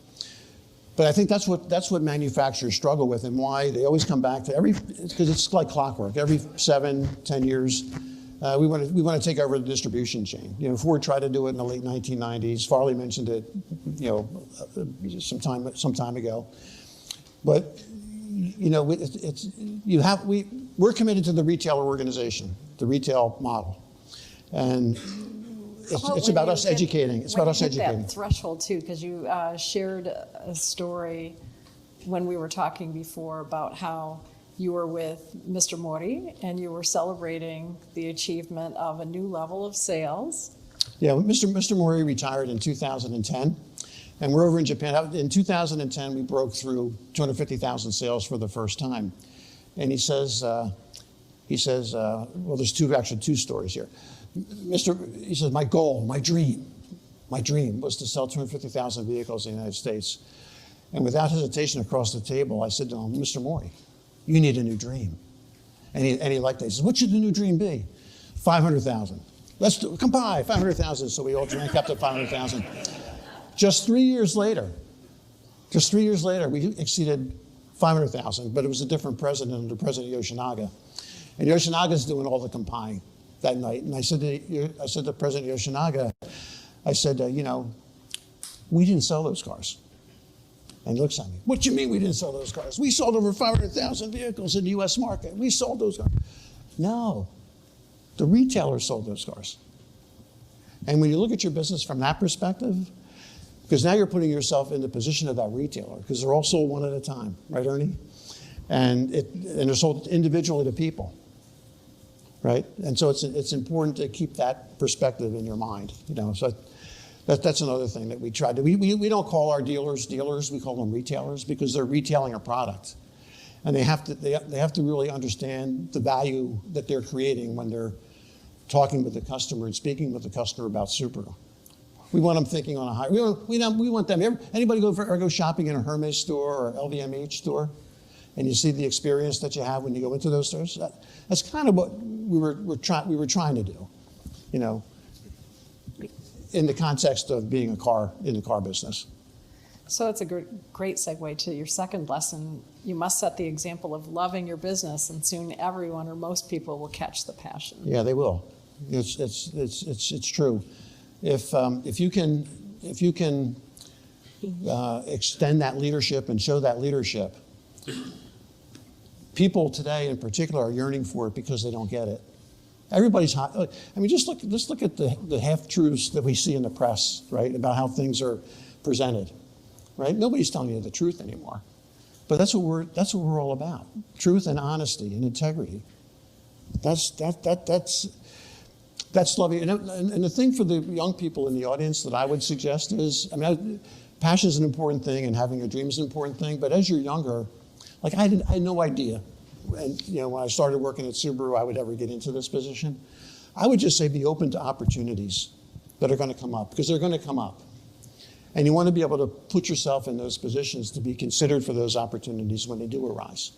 But I think that's what manufacturers struggle with and why they always come back to because it's like clockwork. Every 7-10 years, we want to take over the distribution chain. Ford tried to do it in the late 1990s. Farley mentioned it, some time ago. But we're committed to the retailer organization, the retail model, and it's about us educating. It's about us educating. That threshold too, because you shared a story when we were talking before about how you were with Mr. Mori and you were celebrating the achievement of a new level of sales. Yeah, Mr. Mori retired in 2010, and we're over in Japan. In 2010, we broke through 250,000 sales for the first time. And he says, well, there's two stories here. He says, my goal, my dream was to sell 250,000 vehicles in the United States. And without hesitation across the table, I said to him, Mr. Mori, you need a new dream. And he liked that. He says, what should the new dream be? 500,000. Come by, 500,000. So we all drank up to 500,000. Just 3 years later, Just 3 years later, we exceeded 500,000, but it was a different president under President Yoshinaga. And Yoshinaga's doing all the compiling that night. And I said to President Yoshinaga, I said, we didn't sell those cars. And he looks at me, what do you mean we didn't sell those cars? We sold over 500,000 vehicles in the US market. We sold those cars. No, the retailers sold those cars. And when you look at your business from that perspective, because now you're putting yourself in the position of that retailer, because they're all sold one at a time, right, Ernie? And they're sold individually to people, right? And so it's important to keep that perspective in your mind, So that's another thing that we try to. We don't call our dealers, we call them retailers, because they're retailing a product, and they have to really understand the value that they're creating when they're talking with the customer and speaking with the customer about Subaru. We want them thinking on a high. We want them. Anybody go shopping in a Hermes store or LVMH store, and you see the experience that you have when you go into those stores? That's kind of what we were trying to do, in the context of being in the car business. So it's a great segue to your second lesson. You must set the example of loving your business, and soon everyone or most people will catch the passion. Yeah, they will. It's true. If you can extend that leadership and show that leadership, people today in particular are yearning for it because they don't get it. Everybody's hot. I mean, just look at the half-truths that we see in the press, right, about how things are presented, right? Nobody's telling you the truth anymore. But that's what we're all about: truth and honesty and integrity. That's lovely. And the thing for the young people in the audience that I would suggest is, passion is an important thing, and having a dream is an important thing. But as you're younger, like I had no idea, and when I started working at Subaru, I would ever get into this position. I would just say be open to opportunities that are going to come up, because they're going to come up. And you want to be able to put yourself in those positions to be considered for those opportunities when they do arise.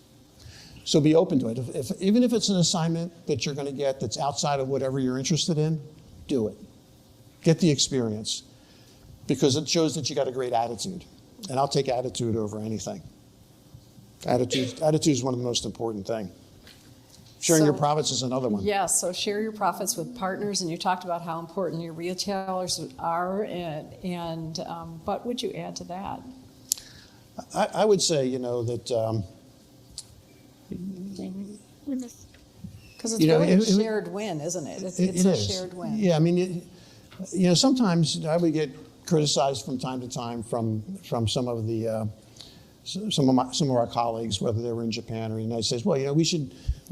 So be open to it. Even if it's an assignment that you're going to get that's outside of whatever you're interested in, do it. Get the experience, because it shows that you got a great attitude. And I'll take attitude over anything. Attitude is one of the most important things. Sharing your profits is another one. Yes, so share your profits with partners, and you talked about how important your retailers are, and what would you add to that? I would say, that... Because it's really a shared win, isn't it? It's a shared win. Yeah, sometimes I would get criticized from time to time from some of our colleagues, whether they were in Japan or in the United States. Well, we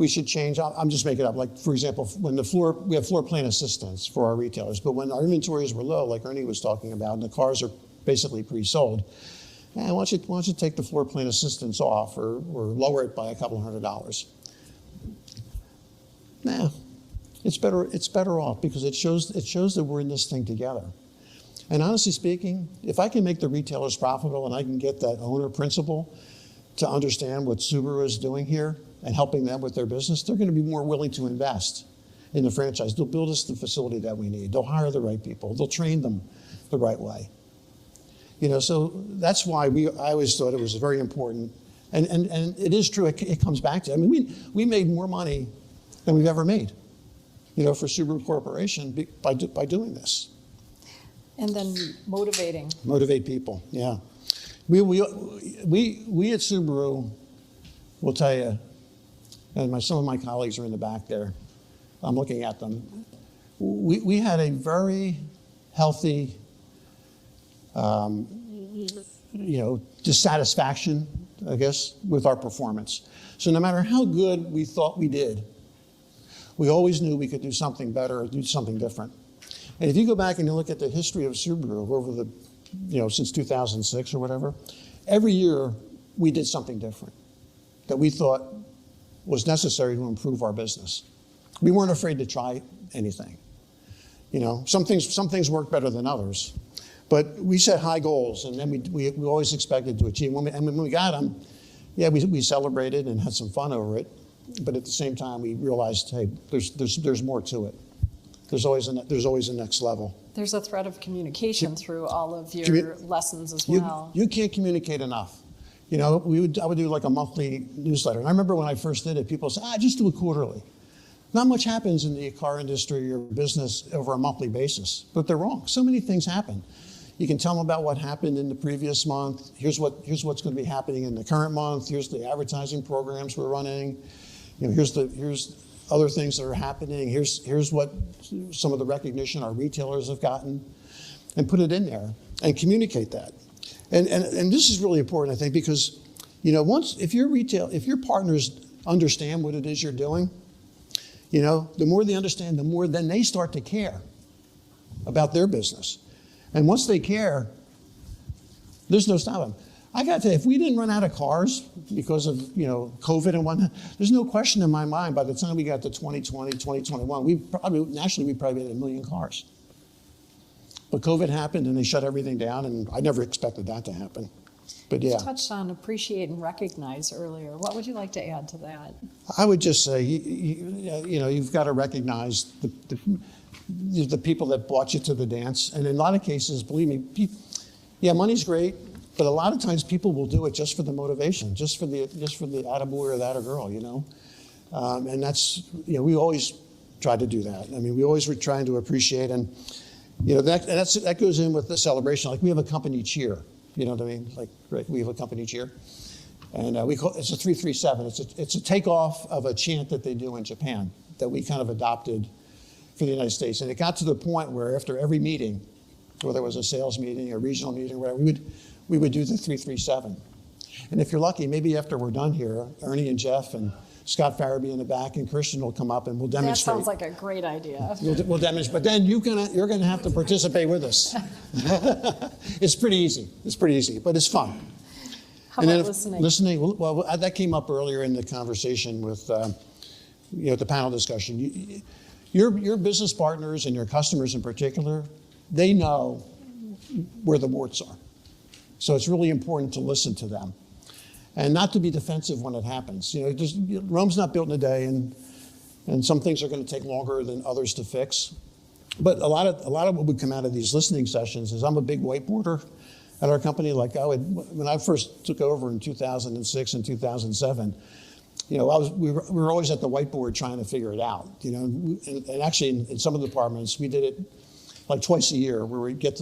should change. I'm just making it up. Like, for example, when we have floor plan assistance for our retailers, but when our inventories were low, like Ernie was talking about, and the cars are basically pre-sold, why don't you take the floor plan assistance off or lower it by a couple $100? Nah, it's better off, because it shows that we're in this thing together. And honestly speaking, if I can make the retailers profitable and I can get that owner principal to understand what Subaru is doing here and helping them with their business, they're going to be more willing to invest in the franchise. They'll build us the facility that we need. They'll hire the right people. They'll train them the right way. So that's why I always thought it was very important. And it is true, it comes back to, we made more money than we've ever made, for Subaru Corporation by doing this. And then Motivate people, yeah. We at Subaru will tell you, and some of my colleagues are in the back there, I'm looking at them. We had a very healthy dissatisfaction, I guess, with our performance. So no matter how good we thought we did, we always knew we could do something better or do something different. And if you go back and you look at the history of Subaru over since 2006 or whatever, every year we did something different that we thought was necessary to improve our business. We weren't afraid to try anything. Some things worked better than others. But we set high goals, and then we always expected to achieve them. And when we got them, we celebrated and had some fun over it. But at the same time, we realized, hey, there's more to it. There's always a next level. There's a thread of communication through all of your lessons as You, well. you can't communicate enough. You know, I would do like a monthly newsletter. And I remember when I first did it, people said, just do it quarterly. Not much happens in the car industry or business over a monthly basis, but they're wrong. So many things happen. You can tell them about what happened in the previous month. Here's what's going to be happening in the current month. Here's the advertising programs we're running. You know, here's other things that are happening. Here's what some of the recognition our retailers have gotten, and put it in there and communicate that. And this is really important, I think, because, you know, if your partners understand what it is you're doing, you know, the more they understand, the more then they start to care about their business. And once they care, there's no stopping. I got to tell you, if we didn't run out of cars because of, you know, COVID and whatnot, there's no question in my mind by the time we got to 2020, 2021, nationally we probably had 1 million cars. But COVID happened and they shut everything down, and I never expected that to happen. But yeah. You touched on appreciate and recognize earlier. What would you like to add to that? I would just say, you know, you've got to recognize the people that brought you to the dance. And in a lot of cases, believe me, money's great, but a lot of times people will do it just for the motivation, just for the attaboy or that or girl, you know. And that's, you know, we always try to do that. I mean, we always were trying to appreciate, and you know, that goes in with the celebration. Like we have a company cheer, you know what I mean? Like, right, we have a company cheer, and it's a 337. It's a takeoff of a chant that they do in Japan that we kind of adopted for the United States. And it got to the point where after every meeting, whether it was a sales meeting, a regional meeting, whatever, we would do the 337. And if you're lucky, maybe after we're done here, Ernie and Jeff and Scott Farabee in the back and Christian will come up and we'll demonstrate. That sounds like a great idea. We'll demonstrate, but then you're gonna have to participate with us. It's pretty easy, but it's fun. How about listening? Listening, well, that came up earlier in the conversation with, you know, the panel discussion. Your business partners and your customers in particular, they know where the warts are. So it's really important to listen to them and not to be defensive when it happens. You know, Rome's not built in a day, and some things are going to take longer than others to fix. But a lot of what would come out of these listening sessions is I'm a big whiteboarder at our company. Like when I first took over in 2006 and 2007, you know, we were always at the whiteboard trying to figure it out. You know, and actually in some of the departments we did it like twice a year, where we'd get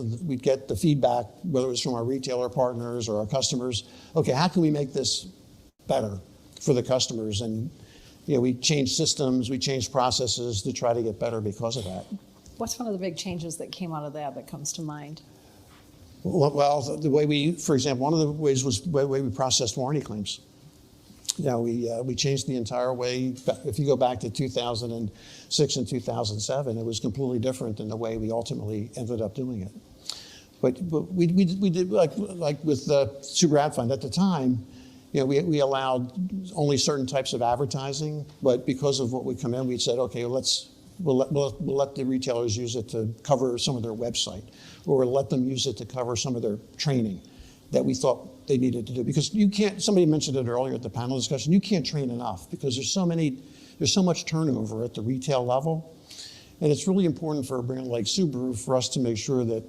the feedback, whether it was from our retailer partners or our customers. Okay, how can we make this better for the customers? And you know, we changed systems, we changed processes to try to get better because of that. What's one of the big changes that came out of that comes to mind? Well, the way for example, one of the ways was the way we processed warranty claims. You know, we changed the entire way. If you go back to 2006 and 2007, it was completely different than the way we ultimately ended up doing it. But we did like with the Subaru ad fund at the time. You know, we allowed only certain types of advertising, but because of what would come in, we said, okay, we'll let the retailers use it to cover some of their website, or we'll let them use it to cover some of their training that we thought they needed to do. Because you can't, somebody mentioned it earlier at the panel discussion, you can't train enough because there's so much turnover at the retail level. And it's really important for a brand like Subaru for us to make sure that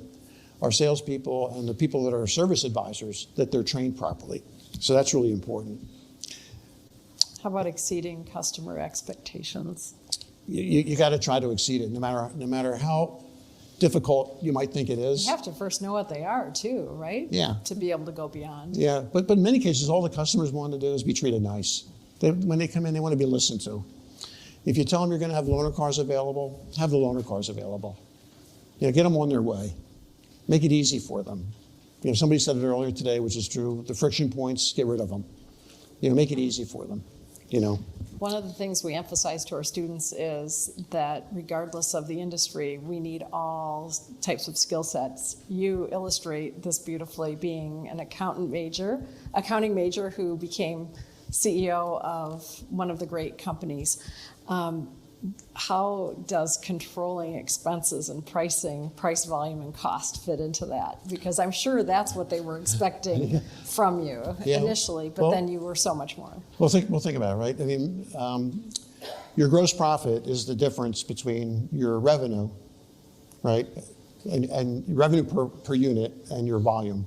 our salespeople and the people that are service advisors, that they're trained properly. So that's really important. How about exceeding customer expectations? You got to try to exceed it, no matter how difficult you might think it is. You have to first know what they are too, right? Yeah. To be able to go beyond. Yeah, but in many cases, all the customers want to do is be treated nice. When they come in, they want to be listened to. If you tell them you're going to have loaner cars available, have the loaner cars available. You know, get them on their way. Make it easy for them. You know, somebody said it earlier today, which is true. The friction points, get rid of them. You know, make it easy for them. You know. One of the things we emphasize to our students is that regardless of the industry, we need all types of skill sets. You illustrate this beautifully, being an accounting major who became CEO of one of the great companies. How does controlling expenses and pricing, price, volume, and cost fit into that? Because I'm sure that's what they were expecting from you initially, but then you were so much more. Well, think about it, right? I mean, Your gross profit is the difference between your revenue, right, and revenue per unit and your volume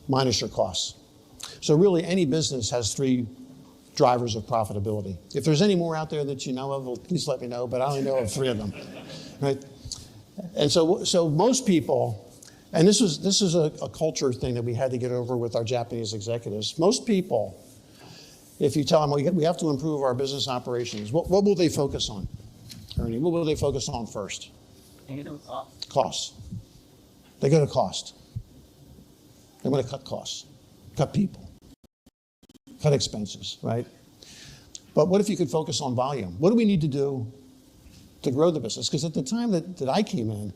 minus your costs. So really any business has three drivers of profitability. If there's any more out there that you know of, well, please let me know, but I only know of three of them, right? And so most people, and this is a culture thing that we had to get over with our Japanese executives. Most people, if you tell them, well, we have to improve our business operations, what will they focus on, Ernie? What will they focus on first? Costs. They go to cost. They want to cut costs, cut people, cut expenses, right? But what if you could focus on volume? What do we need to do to grow the business? Because at the time that I came in,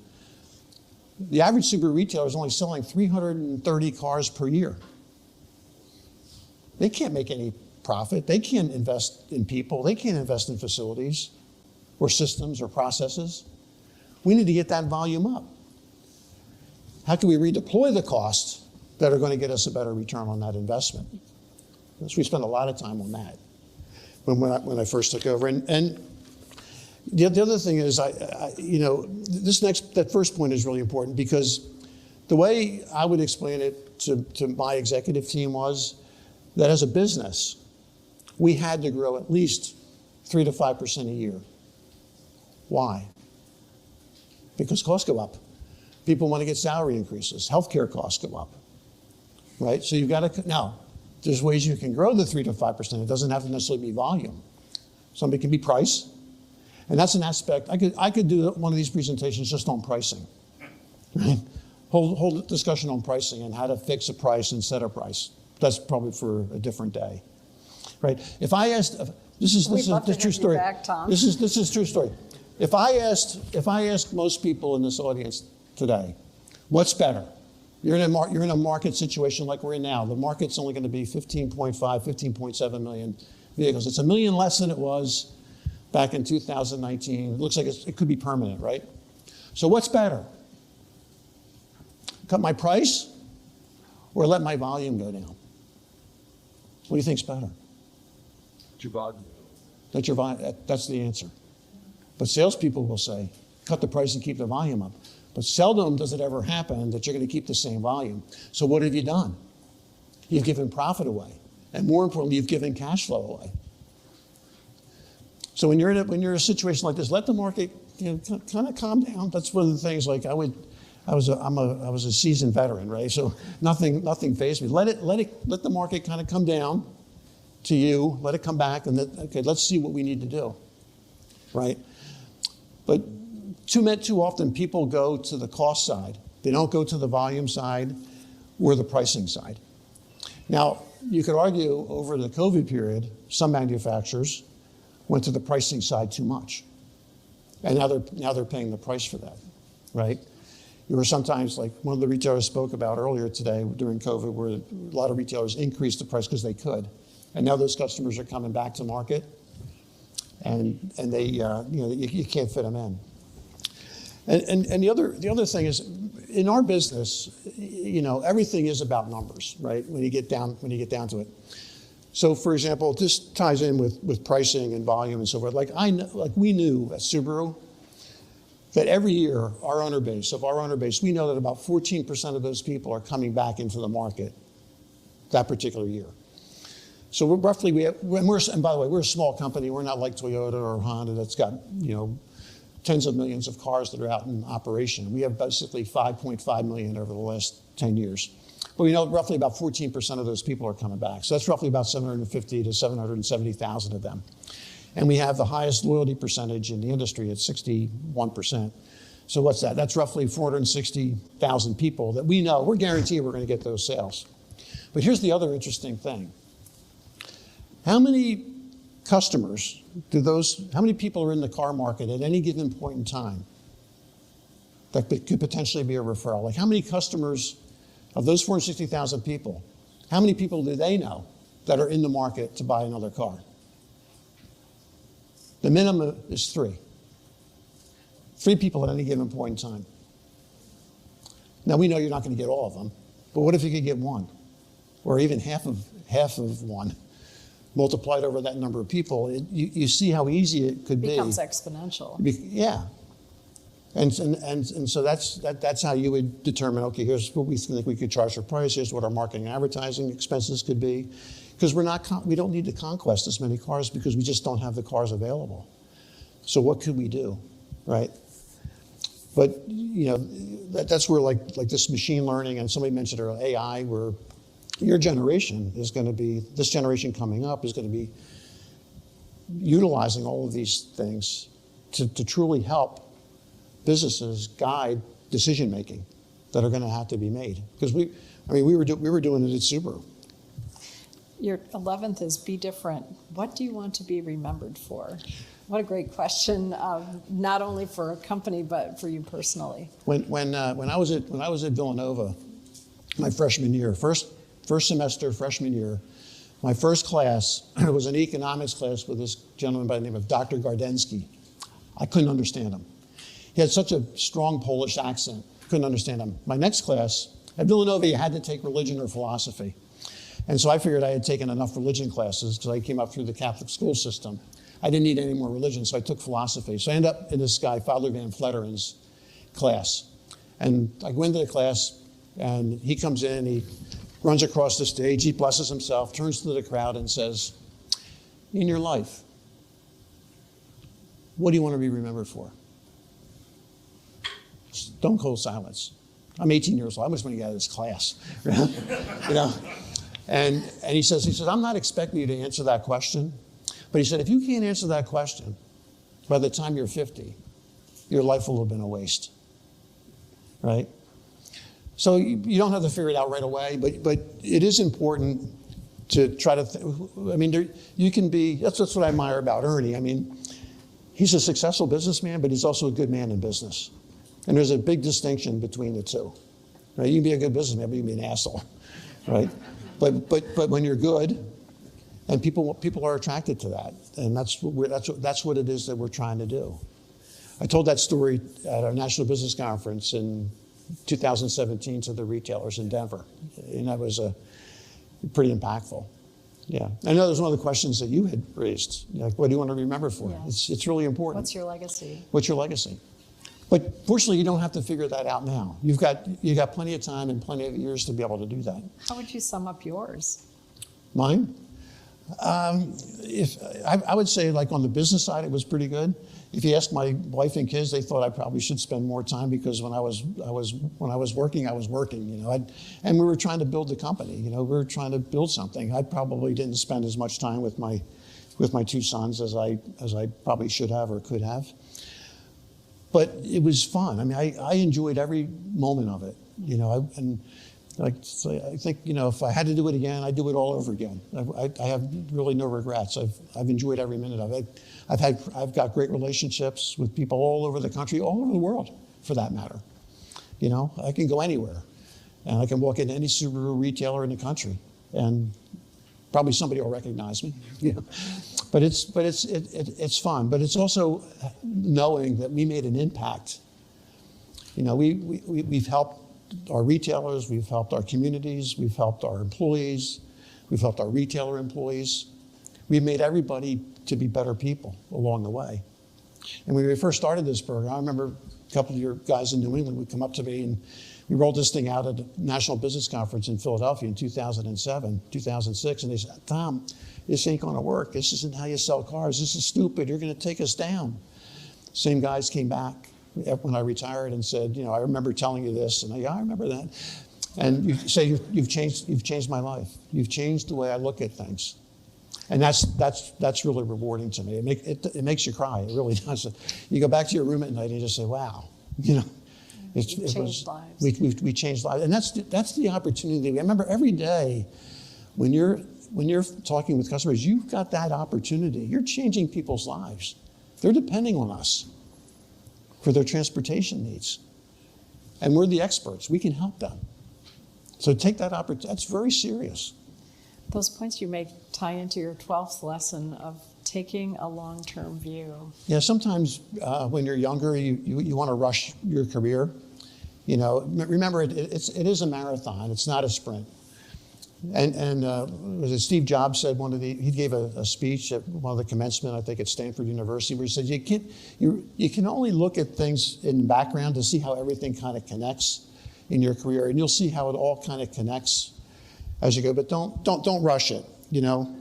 the average Subaru retailer is only selling 330 cars per year. They can't make any profit. They can't invest in people. They can't invest in facilities or systems or processes. We need to get that volume up. How can we redeploy the costs that are going to get us a better return on that investment? So we spent a lot of time on that when I first took over. And the other thing is, that first point is really important, because the way I would explain it to my executive team was that as a business, we had to grow at least 3 to 5% a year. Why? Because costs go up. People want to get salary increases. Healthcare costs go up, right? So you've got to, now, there's ways you can grow the 3 to 5%. It doesn't have to necessarily be volume. Some of it can be price. And that's an aspect. I could do one of these presentations just on pricing, right? Hold a discussion on pricing and how to fix a price and set a price. That's probably for a different day, right? If I asked, this is true story. Back, Tom. This is true story. If I asked most people in this audience today, what's better? You're in a market situation like we're in now. The market's only going to be 15.5, 15.7 million vehicles. It's 1 million less than it was back in 2019. It looks like it could be permanent, right? So what's better? Cut my price or let my volume go down? What do you think's better? Your volume. That's the answer. But salespeople will say, cut the price and keep the volume up. But seldom does it ever happen that you're going to keep the same volume. So what have you done? You've given profit away. And more importantly, you've given cash flow away. So when you're in a situation like this, let the market kind of calm down. That's one of the things. Like I was a seasoned veteran, right? So nothing fazed me. Let the market kind of come down to you. Let it come back, and okay, let's see what we need to do, right? But too often people go to the cost side. They don't go to the volume side or the pricing side. Now, you could argue over the COVID period, some manufacturers went to the pricing side too much. And now they're paying the price for that, right? You were sometimes, like one of the retailers spoke about earlier today during COVID, where a lot of retailers increased the price because they could. And now those customers are coming back to market, and they, you can't fit them in. And the other thing is, in our business, everything is about numbers, right? When you get down to it. So, for example, this ties in with pricing and volume and so forth. We knew at Subaru that every year of our owner base, we know that about 14% of those people are coming back into the market that particular year. So and by the way, we're a small company. We're not like Toyota or Honda that's got, tens of millions of cars that are out in operation. We have basically 5.5 million over the last 10 years. But we know roughly about 14% of those people are coming back. So that's roughly about 750 to 770,000 of them. And we have the highest loyalty percentage in the industry at 61%. So what's that? That's roughly 460,000 people that we know, we're guaranteed we're going to get those sales. But here's the other interesting thing. How many customers how many people are in the car market at any given point in time that could potentially be a referral? Like how many customers of those 460,000 people, how many people do they know that are in the market to buy another car? The minimum is 3. 3 people at any given point in time. Now we know you're not going to get all of them, but what if you could get 1? Or even half of 1? multiplied over that number of people, you see how easy it could be. Becomes exponential. Yeah. And so that's how you would determine, okay, here's what we think we could charge for price, here's what our marketing and advertising expenses could be. Because we don't need to conquest as many cars because we just don't have the cars available. So what could we do, right? But, that's where like this machine learning, and somebody mentioned earlier, AI, where your generation is going to be, this generation coming up is going to be utilizing all of these things to truly help businesses guide decision making that are going to have to be made. Because we were doing it at Subaru. Your 11th is be different. What do you want to be remembered for? What a great question, not only for a company but for you personally. When I was at Villanova, my freshman year, first semester freshman year, my first class was an economics class with this gentleman by the name of Dr. Gardensky. I couldn't understand him. He had such a strong Polish accent. Couldn't understand him. My next class at Villanova, you had to take religion or philosophy. And so I figured I had taken enough religion classes because I came up through the Catholic school system. I didn't need any more religion, so I took philosophy. So I ended up in this guy, Father Van Fletteren's class. And I go into the class, and he comes in, he runs across the stage, he blesses himself, turns to the crowd and says, in your life, what do you want to be remembered for? Stone cold silence. I'm 18 years old. I just want to get out of this class. And he says, I'm not expecting you to answer that question. But he said, if you can't answer that question, by the time you're 50, your life will have been a waste. Right? So you don't have to figure it out right away, but it is important to try to, you can be, that's what I admire about Ernie. He's a successful businessman, but he's also a good man in business. And there's a big distinction between the two. Right? You can be a good businessman, but you can be an asshole. Right? But when you're good, and people are attracted to that, and that's what it is that we're trying to do. I told that story at our National Business Conference in 2017 to the retailers in Denver, and that was pretty impactful. Yeah, I know there's one of the questions that you had raised. Like, what do you want to remember for? Yeah. It's really important. What's your legacy? What's your legacy? But fortunately, you don't have to figure that out now. You've got plenty of time and plenty of years to be able to do that. How would you sum up yours? Mine? I would say, like, on the business side, it was pretty good. If you ask my wife and kids, they thought I probably should spend more time because when I was working, and we were trying to build the company. We were trying to build something. I probably didn't spend as much time with my two sons as I probably should have or could have. But it was fun. I enjoyed every moment of it. I think, if I had to do it again, I'd do it all over again. I have really no regrets. I've enjoyed every minute of it. I've got great relationships with people all over the country, all over the world, for that matter. I can go anywhere, and I can walk into any Subaru retailer in the country, and probably somebody will recognize me. But it's fun. But it's also knowing that we made an impact. We've helped our retailers, we've helped our communities, we've helped our employees, we've helped our retailer employees. We've made everybody to be better people along the way. And when we first started this program, I remember a couple of your guys in New England would come up to me, and we rolled this thing out at a National Business Conference in Philadelphia in 2006, and they said, Tom, this ain't going to work. This isn't how you sell cars. This is stupid. You're going to take us down. Same guys came back when I retired and said, I remember telling you this, and I remember that. And you say, you've changed my life. You've changed the way I look at things. And that's really rewarding to me. It makes you cry. It really does. You go back to your room at night and you just say, wow, we changed lives. We changed lives. And that's the opportunity. I remember every day when you're talking with customers, you've got that opportunity. You're changing people's lives. They're depending on us for their transportation needs. And we're the experts. We can help them. So take that opportunity. That's very serious. Those points you make tie into your 12th lesson of taking a long-term view. Yeah, sometimes when you're younger, you want to rush your career. Remember, it is a marathon. It's not a sprint. Was it Steve Jobs said he gave a speech at one of the commencement, I think at Stanford University, where he said you can only look at things in the background to see how everything kind of connects in your career, and you'll see how it all kind of connects as you go. But don't rush it. You know,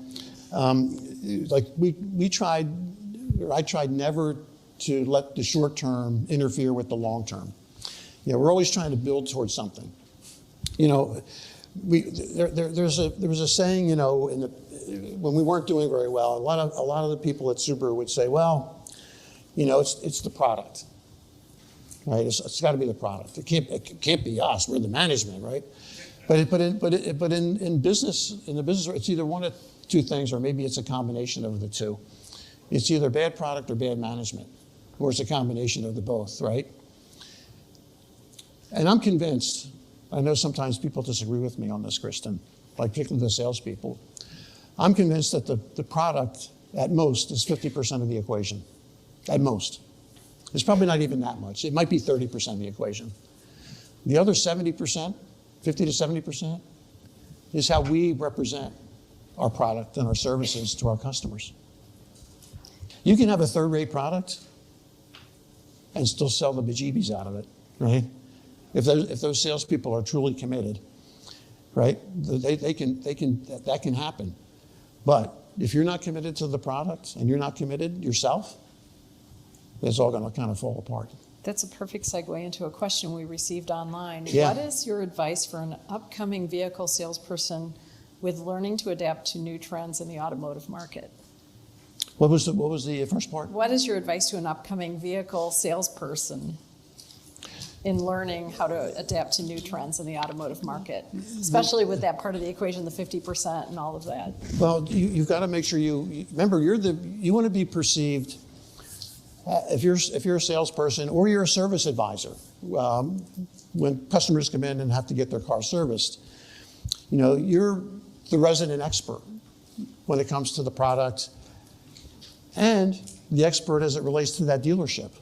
like I tried never to let the short term interfere with the long term. You know, we're always trying to build towards something. You know, there was a saying, you know, when we weren't doing very well, a lot of the people at Subaru would say, well, you know, it's the product, right? It's got to be the product. It can't be us. We're the management, right? But in business, it's either one of two things, or maybe it's a combination of the two. It's either bad product or bad management, or it's a combination of the both, right? And I'm convinced. I know sometimes people disagree with me on this, Kristen, like particularly the salespeople. I'm convinced that the product, at most, is 50% of the equation. At most. It's probably not even that much. It might be 30% of the equation. The other 70%, 50 to 70%, is how we represent our product and our services to our customers. You can have a third-rate product and still sell the bejeebies out of it, right? If those salespeople are truly committed, right? That can happen. But if you're not committed to the product and you're not committed yourself, it's all going to kind of fall apart. That's a perfect segue into a question we received online. Yeah. What is your advice for an upcoming vehicle salesperson with learning to adapt to new trends in the automotive market? What was the first part? What is your advice to an upcoming vehicle salesperson in learning how to adapt to new trends in the automotive market, especially with that part of the equation, the 50% and all of that? Well, you've got to make sure remember you want to be perceived. If you're a salesperson or you're a service advisor, when customers come in and have to get their car serviced, you know, you're the resident expert when it comes to the product and the expert as it relates to that dealership.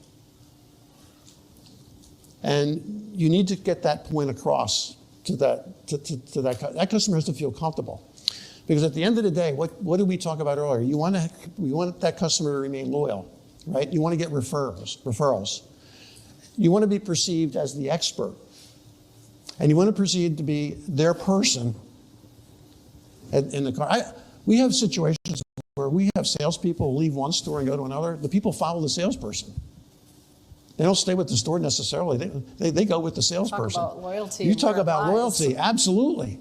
And you need to get that point across to that customer has to feel comfortable. Because at the end of the day, what did we talk about earlier? We want that customer to remain loyal, right? You want to get referrals. You want to be perceived as the expert. And you want to perceive to be their person in the car. We have situations where we have salespeople leave one store and go to another. The people follow the salesperson. They don't stay with the store necessarily. They go with the salesperson. Talk about loyalty. You talk about loyalty, absolutely.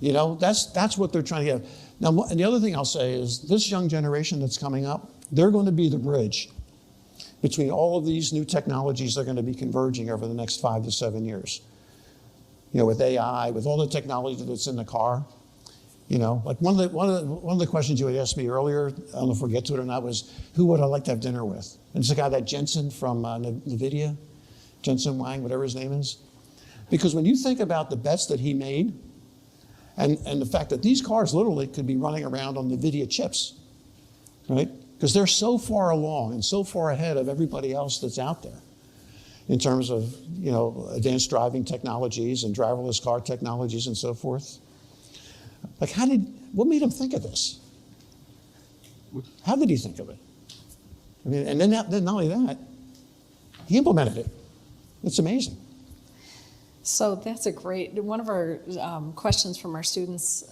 You know, that's what they're trying to get. Now, and the other thing I'll say is this young generation that's coming up, they're going to be the bridge between all of these new technologies that are going to be converging over the next 5 to 7 years. You know, with AI, with all the technology that's in the car. You know, like one of the questions you had asked me earlier, I don't know if we'll get to it or not, was who would I like to have dinner with? And it's the guy, that Jensen from NVIDIA, Jensen Wang, whatever his name is. Because when you think about the bets that he made, and the fact that these cars literally could be running around on NVIDIA chips, right? Because they're so far along and so far ahead of everybody else that's out there in terms of, you know, advanced driving technologies and driverless car technologies and so forth. Like, what made him think of this? How did he think of it? I mean, and then not only that, he implemented it. It's amazing. So that's one of our questions from our students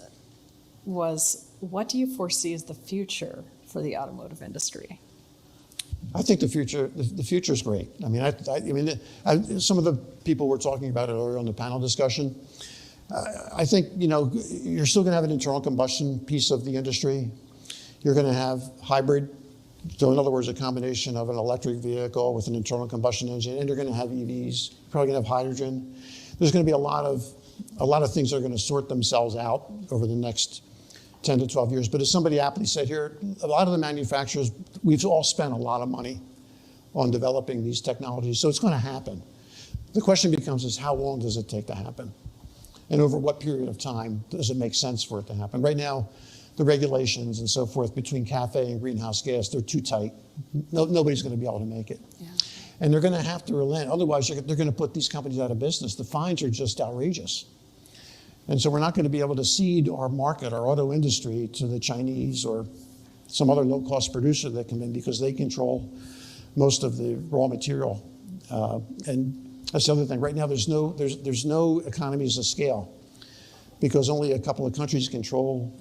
was, what do you foresee as the future for the automotive industry? I think the future is great. I mean, some of the people were talking about it earlier on the panel discussion. I think, you know, you're still going to have an internal combustion piece of the industry. You're going to have hybrid. So in other words, a combination of an electric vehicle with an internal combustion engine, and you're going to have EVs. You're probably going to have hydrogen. There's going to be a lot of things that are going to sort themselves out over the next 10 to 12 years. But as somebody aptly said here, a lot of the manufacturers, we've all spent a lot of money on developing these technologies. So it's going to happen. The question becomes is how long does it take to happen? And over what period of time does it make sense for it to happen? Right now, the regulations and so forth between CAFE and greenhouse gas, they're too tight. Nobody's going to be able to make it. Yeah. And they're going to have to relent. Otherwise, they're going to put these companies out of business. The fines are just outrageous. And so we're not going to be able to cede our market, our auto industry, to the Chinese or some other low-cost producer that come in because they control most of the raw material. And that's the other thing. Right now, there's no economies of scale because only a couple of countries control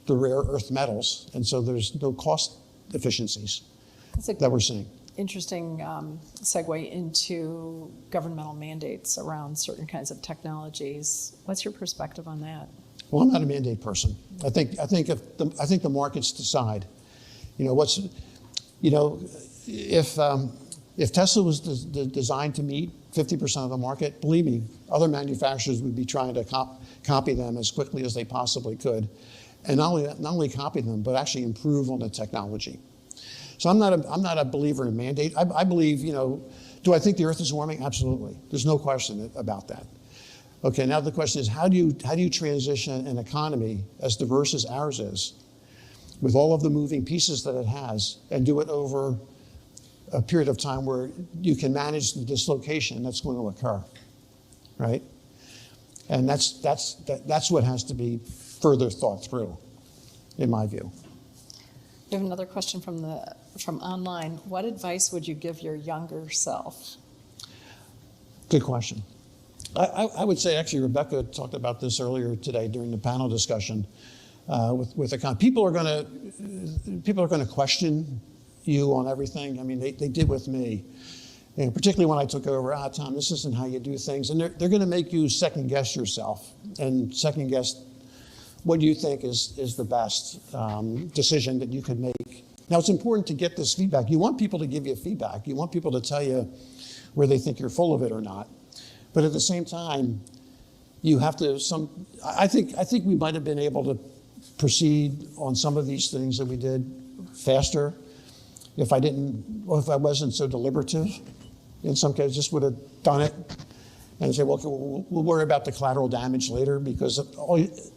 the rare earth metals, and so there's no cost efficiencies that we're seeing. Interesting segue into governmental mandates around certain kinds of technologies. What's your perspective on that? Well, I'm not a mandate person. I think the markets decide. If Tesla was designed to meet 50% of the market, believe me, other manufacturers would be trying to copy them as quickly as they possibly could, and not only copy them, but actually improve on the technology. So I'm not a believer in mandate. I believe, do I think the Earth is warming? Absolutely. There's no question about that. Okay, now the question is, how do you transition an economy as diverse as ours is, with all of the moving pieces that it has, and do it over a period of time where you can manage the dislocation that's going to occur, right? And that's what has to be further thought through, in my view. We have another question from online. What advice would you give your younger self? Good question. I would say, actually, Rebecca talked about this earlier today during the panel discussion with the people are going to question you on everything. I mean, they did with me, and particularly when I took over. Tom, this isn't how you do things, and they're going to make you second guess yourself and second guess what you think is the best decision that you could make. Now, it's important to get this feedback. You want people to give you feedback. You want people to tell you where they think you're full of it or not. But at the same time, you have to. I think we might have been able to proceed on some of these things that we did faster if I wasn't so deliberative. In some cases, just would have done it and say, well, okay, we'll worry about the collateral damage later, because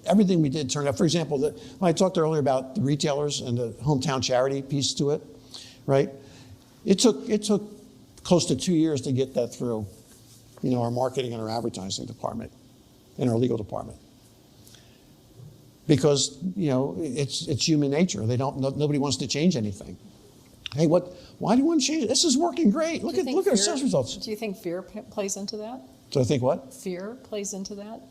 everything we did turned out. For example, when I talked earlier about the retailers and the hometown charity piece to it, right? It took close to 2 years to get that through, our marketing and our advertising department and our legal department. Because, it's human nature. Nobody wants to change anything. Hey, why do you want to change it? This is working great. Look at our sales results. Do you think fear plays into that? Do I think what? Fear plays into that?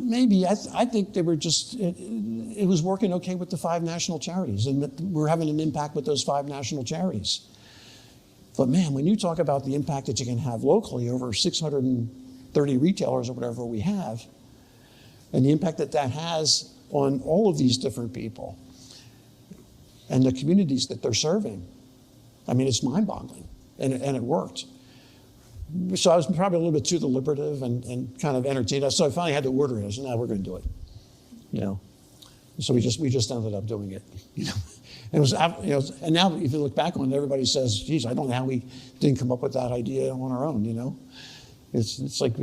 Maybe. I think they were just, it was working okay with the 5 national charities, and we're having an impact with those 5 national charities. But man, when you talk about the impact that you can have locally over 630 retailers or whatever we have, and the impact that has on all of these different people and the communities that they're serving, I mean, it's mind-boggling, and it worked. So I was probably a little bit too deliberative and kind of entertained. So I finally had to order it. I said, "No, we're going to do it." So we just ended up doing it. And it was, and now if you look back on it, everybody says, "Geez, I don't know how we didn't come up with that idea on our own." It's like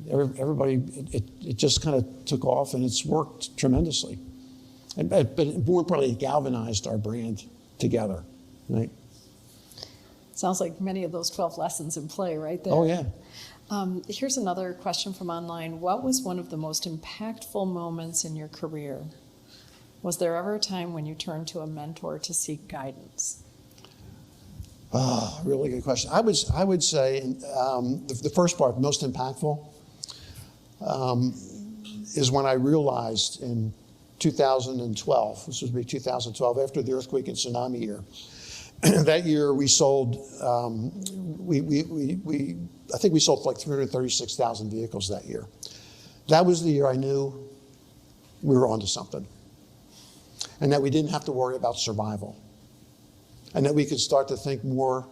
everybody. It just kind of took off, and it's worked tremendously. But more importantly, it galvanized our brand together, right? Sounds like many of those 12 lessons in play right there. Oh, yeah. Here's another question from online. What was one of the most impactful moments in your career? Was there ever a time when you turned to a mentor to seek guidance? Oh, really good question. I would say the first part, most impactful, is when I realized in 2012, this would be 2012, after the earthquake and tsunami year. That year we sold, I think we sold like 336,000 vehicles that year. That was the year I knew we were onto something. And that we didn't have to worry about survival. And that we could start to think more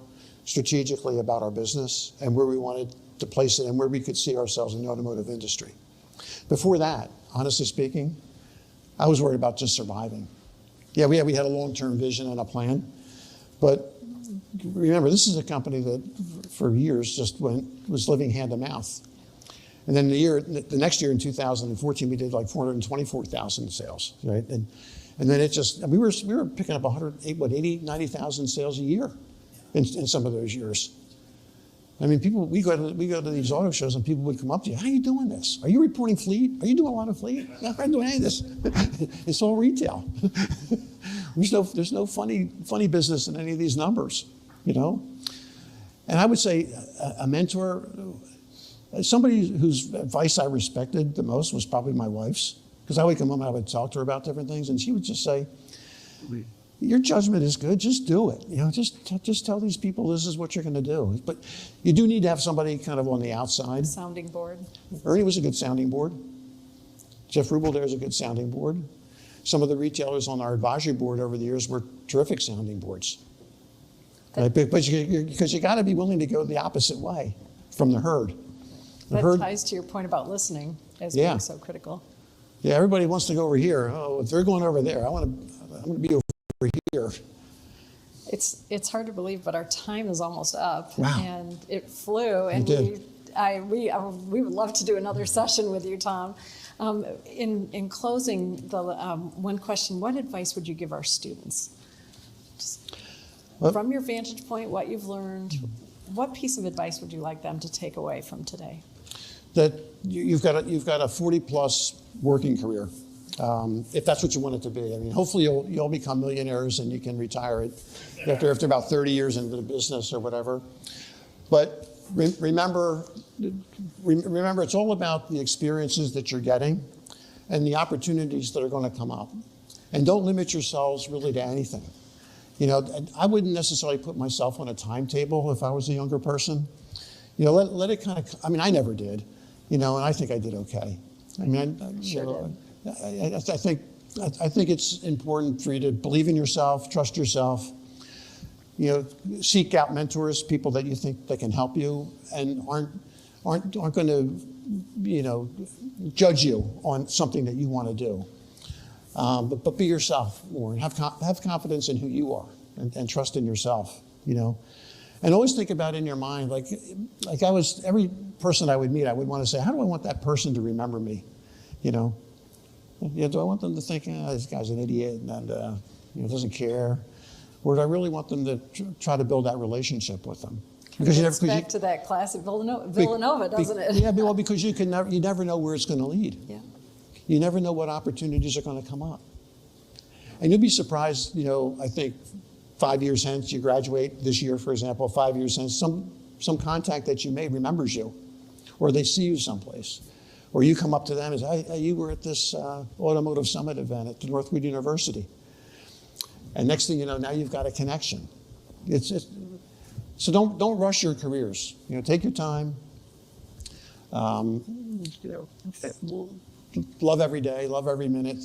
strategically about our business and where we wanted to place it and where we could see ourselves in the automotive industry. Before that, honestly speaking, I was worried about just surviving. Yeah, we had a long-term vision and a plan. But remember, this is a company that for years just was living hand to mouth. And then the next year in 2014, we did like 424,000 sales, right? And then we were picking up 90,000 sales a year in some of those years. I mean, we go to these auto shows and people would come up to you. How are you doing this? Are you reporting fleet? Are you doing a lot of fleet? No, I'm not doing any of this. It's all retail. There's no funny business in any of these numbers, you know? And I would say a mentor, somebody whose advice I respected the most was probably my wife's. Because I would come home and I would talk to her about different things, and she would just say, your judgment is good, just do it. You know, just tell these people this is what you're going to do. But you do need to have somebody kind of on the outside. Sounding board. Ernie was a good sounding board. Jeff Rubel there is a good sounding board. Some of the retailers on our advisory board over the years were terrific sounding boards. Right? Because you got to be willing to go the opposite way from the herd. That ties to your point about listening as being so critical. Yeah, everybody wants to go over here. Oh, if they're going over there, I'm going to be over here. It's hard to believe, but our time is almost up. Wow. And it flew. And we would love to do another session with you, Tom. In closing, the one question: what advice would you give our students? From your vantage point, what you've learned, what piece of advice would you like them to take away from today? That you've got a 40-plus working career, if that's what you want it to be. I mean, hopefully you'll become millionaires and you can retire after about 30 years into the business or whatever. But remember, it's all about the experiences that you're getting and the opportunities that are going to come up. And don't limit yourselves really to anything. You know, I wouldn't necessarily put myself on a timetable if I was a younger person. You know, let it kind of, I mean, I never did, you know, and I think I did okay. I mean, I think it's important for you to believe in yourself, trust yourself, you know, seek out mentors, people that you think that can help you and aren't going to, you know, judge you on something that you want to do. But be yourself more and have confidence in who you are and trust in yourself, you know. And always think about in your mind, like every person I would meet, I would want to say, how do I want that person to remember me? You know, do I want them to think, this guy's an idiot and you know, doesn't care? Or do I really want them to try to build that relationship with them? Because it's back to that class at Villanova, doesn't it? Yeah, well, because you never know where it's going to lead. Yeah. You never know what opportunities are going to come up. And you'll be surprised, you know, I think 5 years hence, you graduate this year, for example, 5 years hence, some contact that you made remembers you, or they see you someplace. Or you come up to them and say, hey, you were at this automotive summit event at the Northwood University. And next thing you know, now you've got a connection. So don't rush your careers. You know, take your time. You know, love every day, love every minute.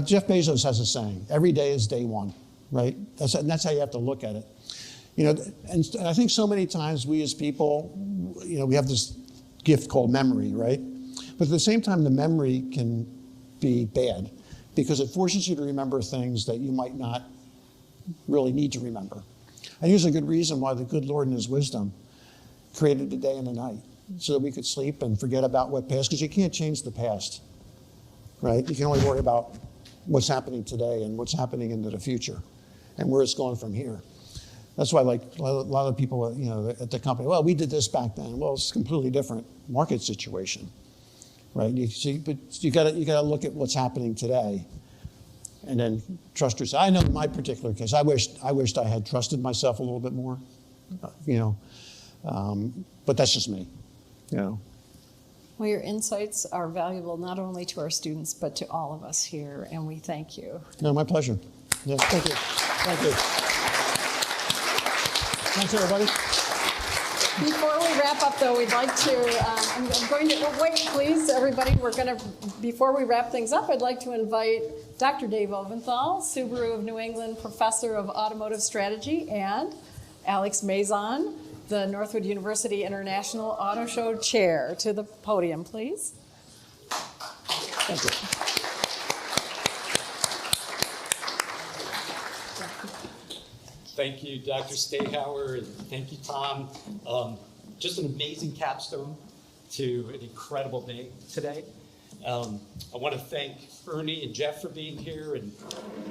Jeff Bezos has a saying: every day is day one, right? That's how you have to look at it. You know, and I think so many times we as people, you know, we have this gift called memory, right? But at the same time, the memory can be bad because it forces you to remember things that you might not really need to remember. And here's a good reason why the good Lord in his wisdom created the day and the night, so that we could sleep and forget about what passed, because you can't change the past, right? You can only worry about what's happening today and what's happening into the future and where it's going from here. That's why, like a lot of people, you know, at the company, well, we did this back then. Well, it's a completely different market situation, right? But you got to look at what's happening today, and then trust yourself. I know in my particular case, I wished I had trusted myself a little bit more, you know, but that's just me, you know. Well, your insights are valuable not only to our students, but to all of us here, and we thank you. No, my pleasure. Yeah, thank you. Thank you. Thanks, everybody. Before we wrap up, though, we'd like to, I'm going to, wait, please, everybody. Before we wrap things up, I'd like to invite Dr. Dave Oventhal, Subaru of New England Professor of Automotive Strategy, and Alex Mazon, the Northwood University International Auto Show Chair, to the podium, please. Thank you. Thank you, Dr. Stahauer, and thank you, Tom. Just an amazing capstone to an incredible day today. I want to thank Ernie and Jeff for being here and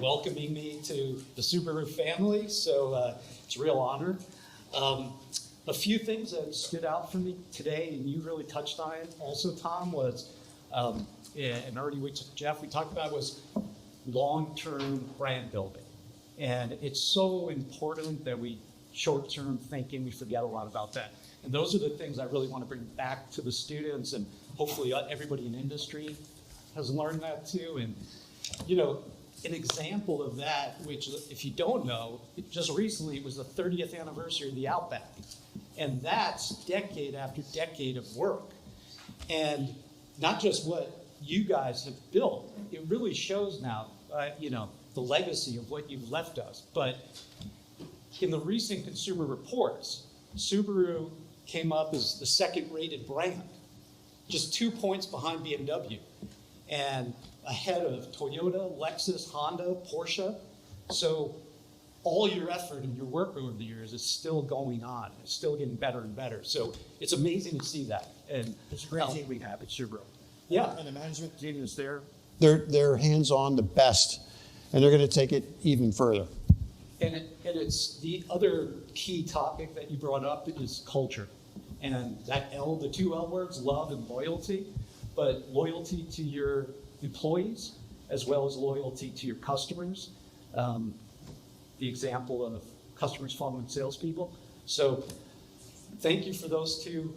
welcoming me to the Subaru family, so it's a real honor. A few things that stood out for me today, and you really touched on it also, Tom, was, and already Jeff, we talked about was long-term brand building. And it's so important that we short-term thinking, we forget a lot about that. And those are the things I really want to bring back to the students, and hopefully everybody in industry has learned that too. And, an example of that, which if you don't know, just recently it was the 30th anniversary of the Outback. And that's decade after decade of work. And not just what you guys have built, it really shows now, the legacy of what you've left us. But in the recent Consumer Reports, Subaru came up as the second-rated brand, just 2 points behind BMW, and ahead of Toyota, Lexus, Honda, Porsche. So all your effort and your work over the years is still going on. It's still getting better and better. So it's amazing to see that. And It's a great team we have at Subaru. yeah, And the management team is there. They're hands-on the best, and they're going to take it even further. and it's the other key topic that you brought up is culture. And that the two L words, love and loyalty, but loyalty to your employees as well as loyalty to your customers. The example of customers following salespeople. So thank you for those two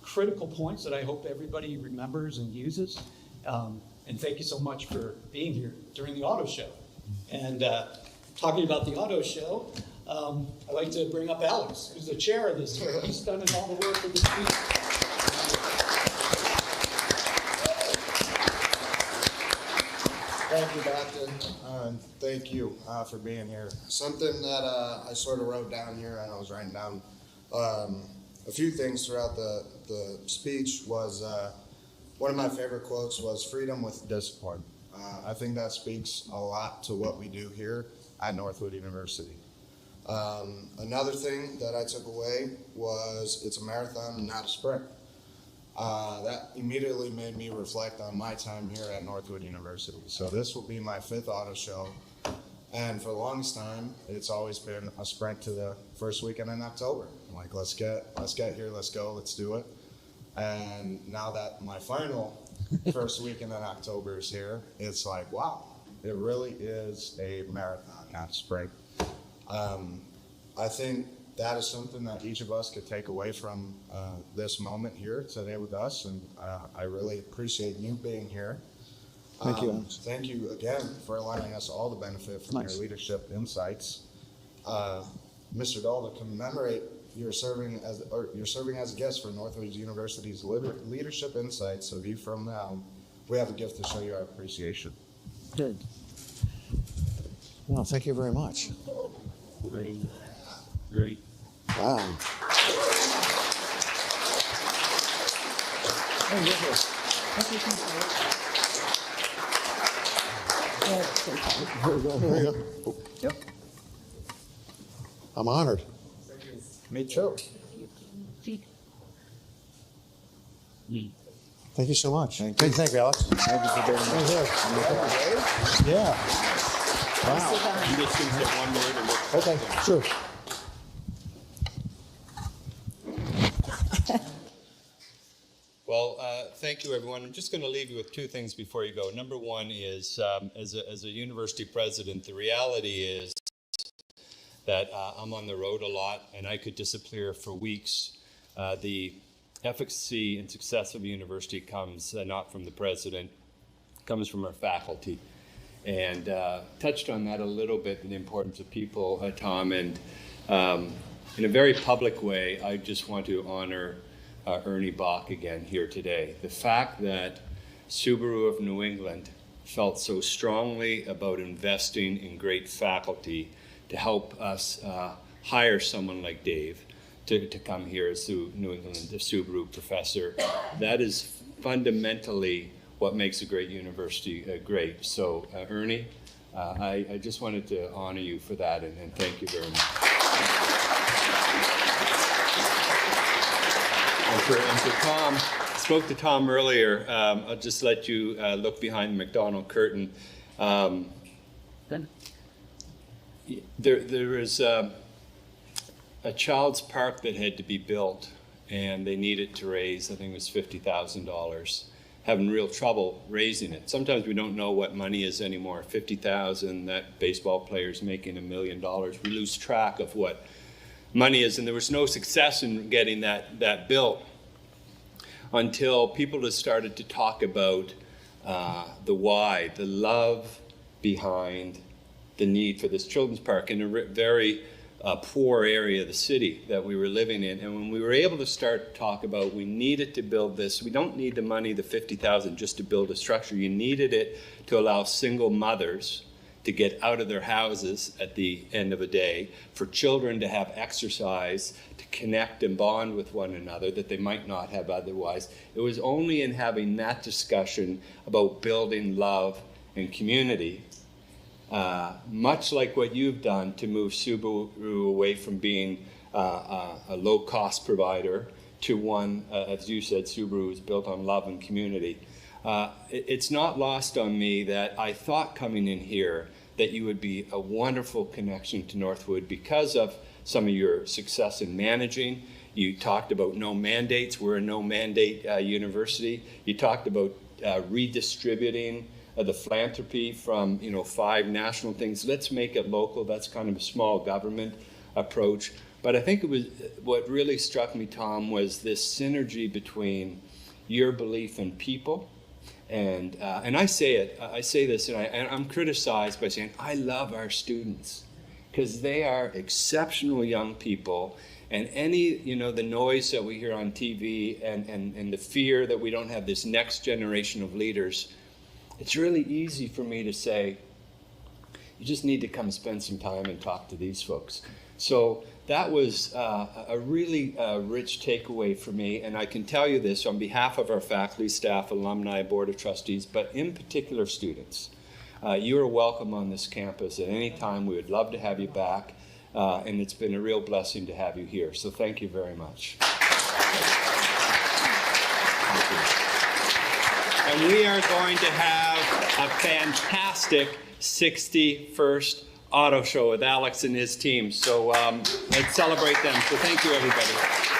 critical points that I hope everybody remembers and uses. And thank you so much for being here during the auto show. And talking about the auto show, I'd like to bring up Alex, who's the chair of this. He's done all the work for this week. Thank you, Doctor, and thank you for being here. Something that I sort of wrote down here, and I was writing down a few things throughout the speech was one of my favorite quotes was freedom with discipline. I think that speaks a lot to what we do here at Northwood University. Another thing that I took away was it's a marathon, not a sprint. That immediately made me reflect on my time here at Northwood University. So this will be my 5th auto show, and for the longest time, it's always been a sprint to the first weekend in October. I'm like, let's get here, let's go, let's do it. And now that my final first weekend in October is here, it's like, wow, it really is a marathon, not a sprint. I think that is something that each of us could take away from this moment here today with us, and I really appreciate you being here. Thank you, Alex. Thank you again for allowing us all to benefit from your leadership insights. Mr. Dahl, to commemorate you're serving as a guest for Northwood University's Leadership Insights, so view from now, we have a gift to show you our appreciation. Good. Well, thank you very much. Great. Wow. Yep. I'm honored. Me too. Thank you so much. Thank you, Alex. Thank you for being here. Yeah. Wow. You just can say one word and we'll Okay, sure. Well, thank you, everyone. I'm just going to leave you with two things before you go. Number one is, as a university president, the reality is that I'm on the road a lot, and I could disappear for weeks. The efficacy and success of a university comes not from the president, comes from our faculty. And touched on that a little bit, in the importance of people, Tom. And in a very public way, I just want to honor Ernie Bach again here today. The fact that Subaru of New England felt so strongly about investing in great faculty to help us hire someone like Dave to come here as the New England Subaru professor, that is fundamentally what makes a great university great. So Ernie, I just wanted to honor you for that, and thank you very much. And for Tom, I spoke to Tom earlier. I'll just let you look behind the McDonald curtain. There is a child's park that had to be built, and they needed to raise, I think it was $50,000, having real trouble raising it. Sometimes we don't know what money is anymore. 50,000, that baseball player's making $1 million. We lose track of what money is, and there was no success in getting that built until people have started to talk about the why, the love behind the need for this children's park in a very poor area of the city that we were living in. And when we were able to start to talk about we needed to build this, we don't need the money, the 50,000, just to build a structure. You needed it to allow single mothers to get out of their houses at the end of a day, for children to have exercise, to connect and bond with one another that they might not have otherwise. It was only in having that discussion about building love and community, much like what you've done to move Subaru away from being a low-cost provider to one, as you said, Subaru is built on love and community. It's not lost on me that I thought coming in here that you would be a wonderful connection to Northwood because of some of your success in managing. You talked about no mandates. We're a no mandate university. You talked about redistributing the philanthropy from 5 national things. Let's make it local. That's kind of a small government approach. But I think it was what really struck me, Tom, was this synergy between your belief in people and I say this, and I'm criticized by saying I love our students because they are exceptional young people. And any, the noise that we hear on TV and the fear that we don't have this next generation of leaders, it's really easy for me to say, you just need to come spend some time and talk to these folks. So that was a really rich takeaway for me. And I can tell you this on behalf of our faculty, staff, alumni, board of trustees, but in particular students. You are welcome on this campus at any time. We would love to have you back. And it's been a real blessing to have you here. So thank you very much. And we are going to have a fantastic 61st auto show with Alex and his team. So let's celebrate them. So thank you, everybody.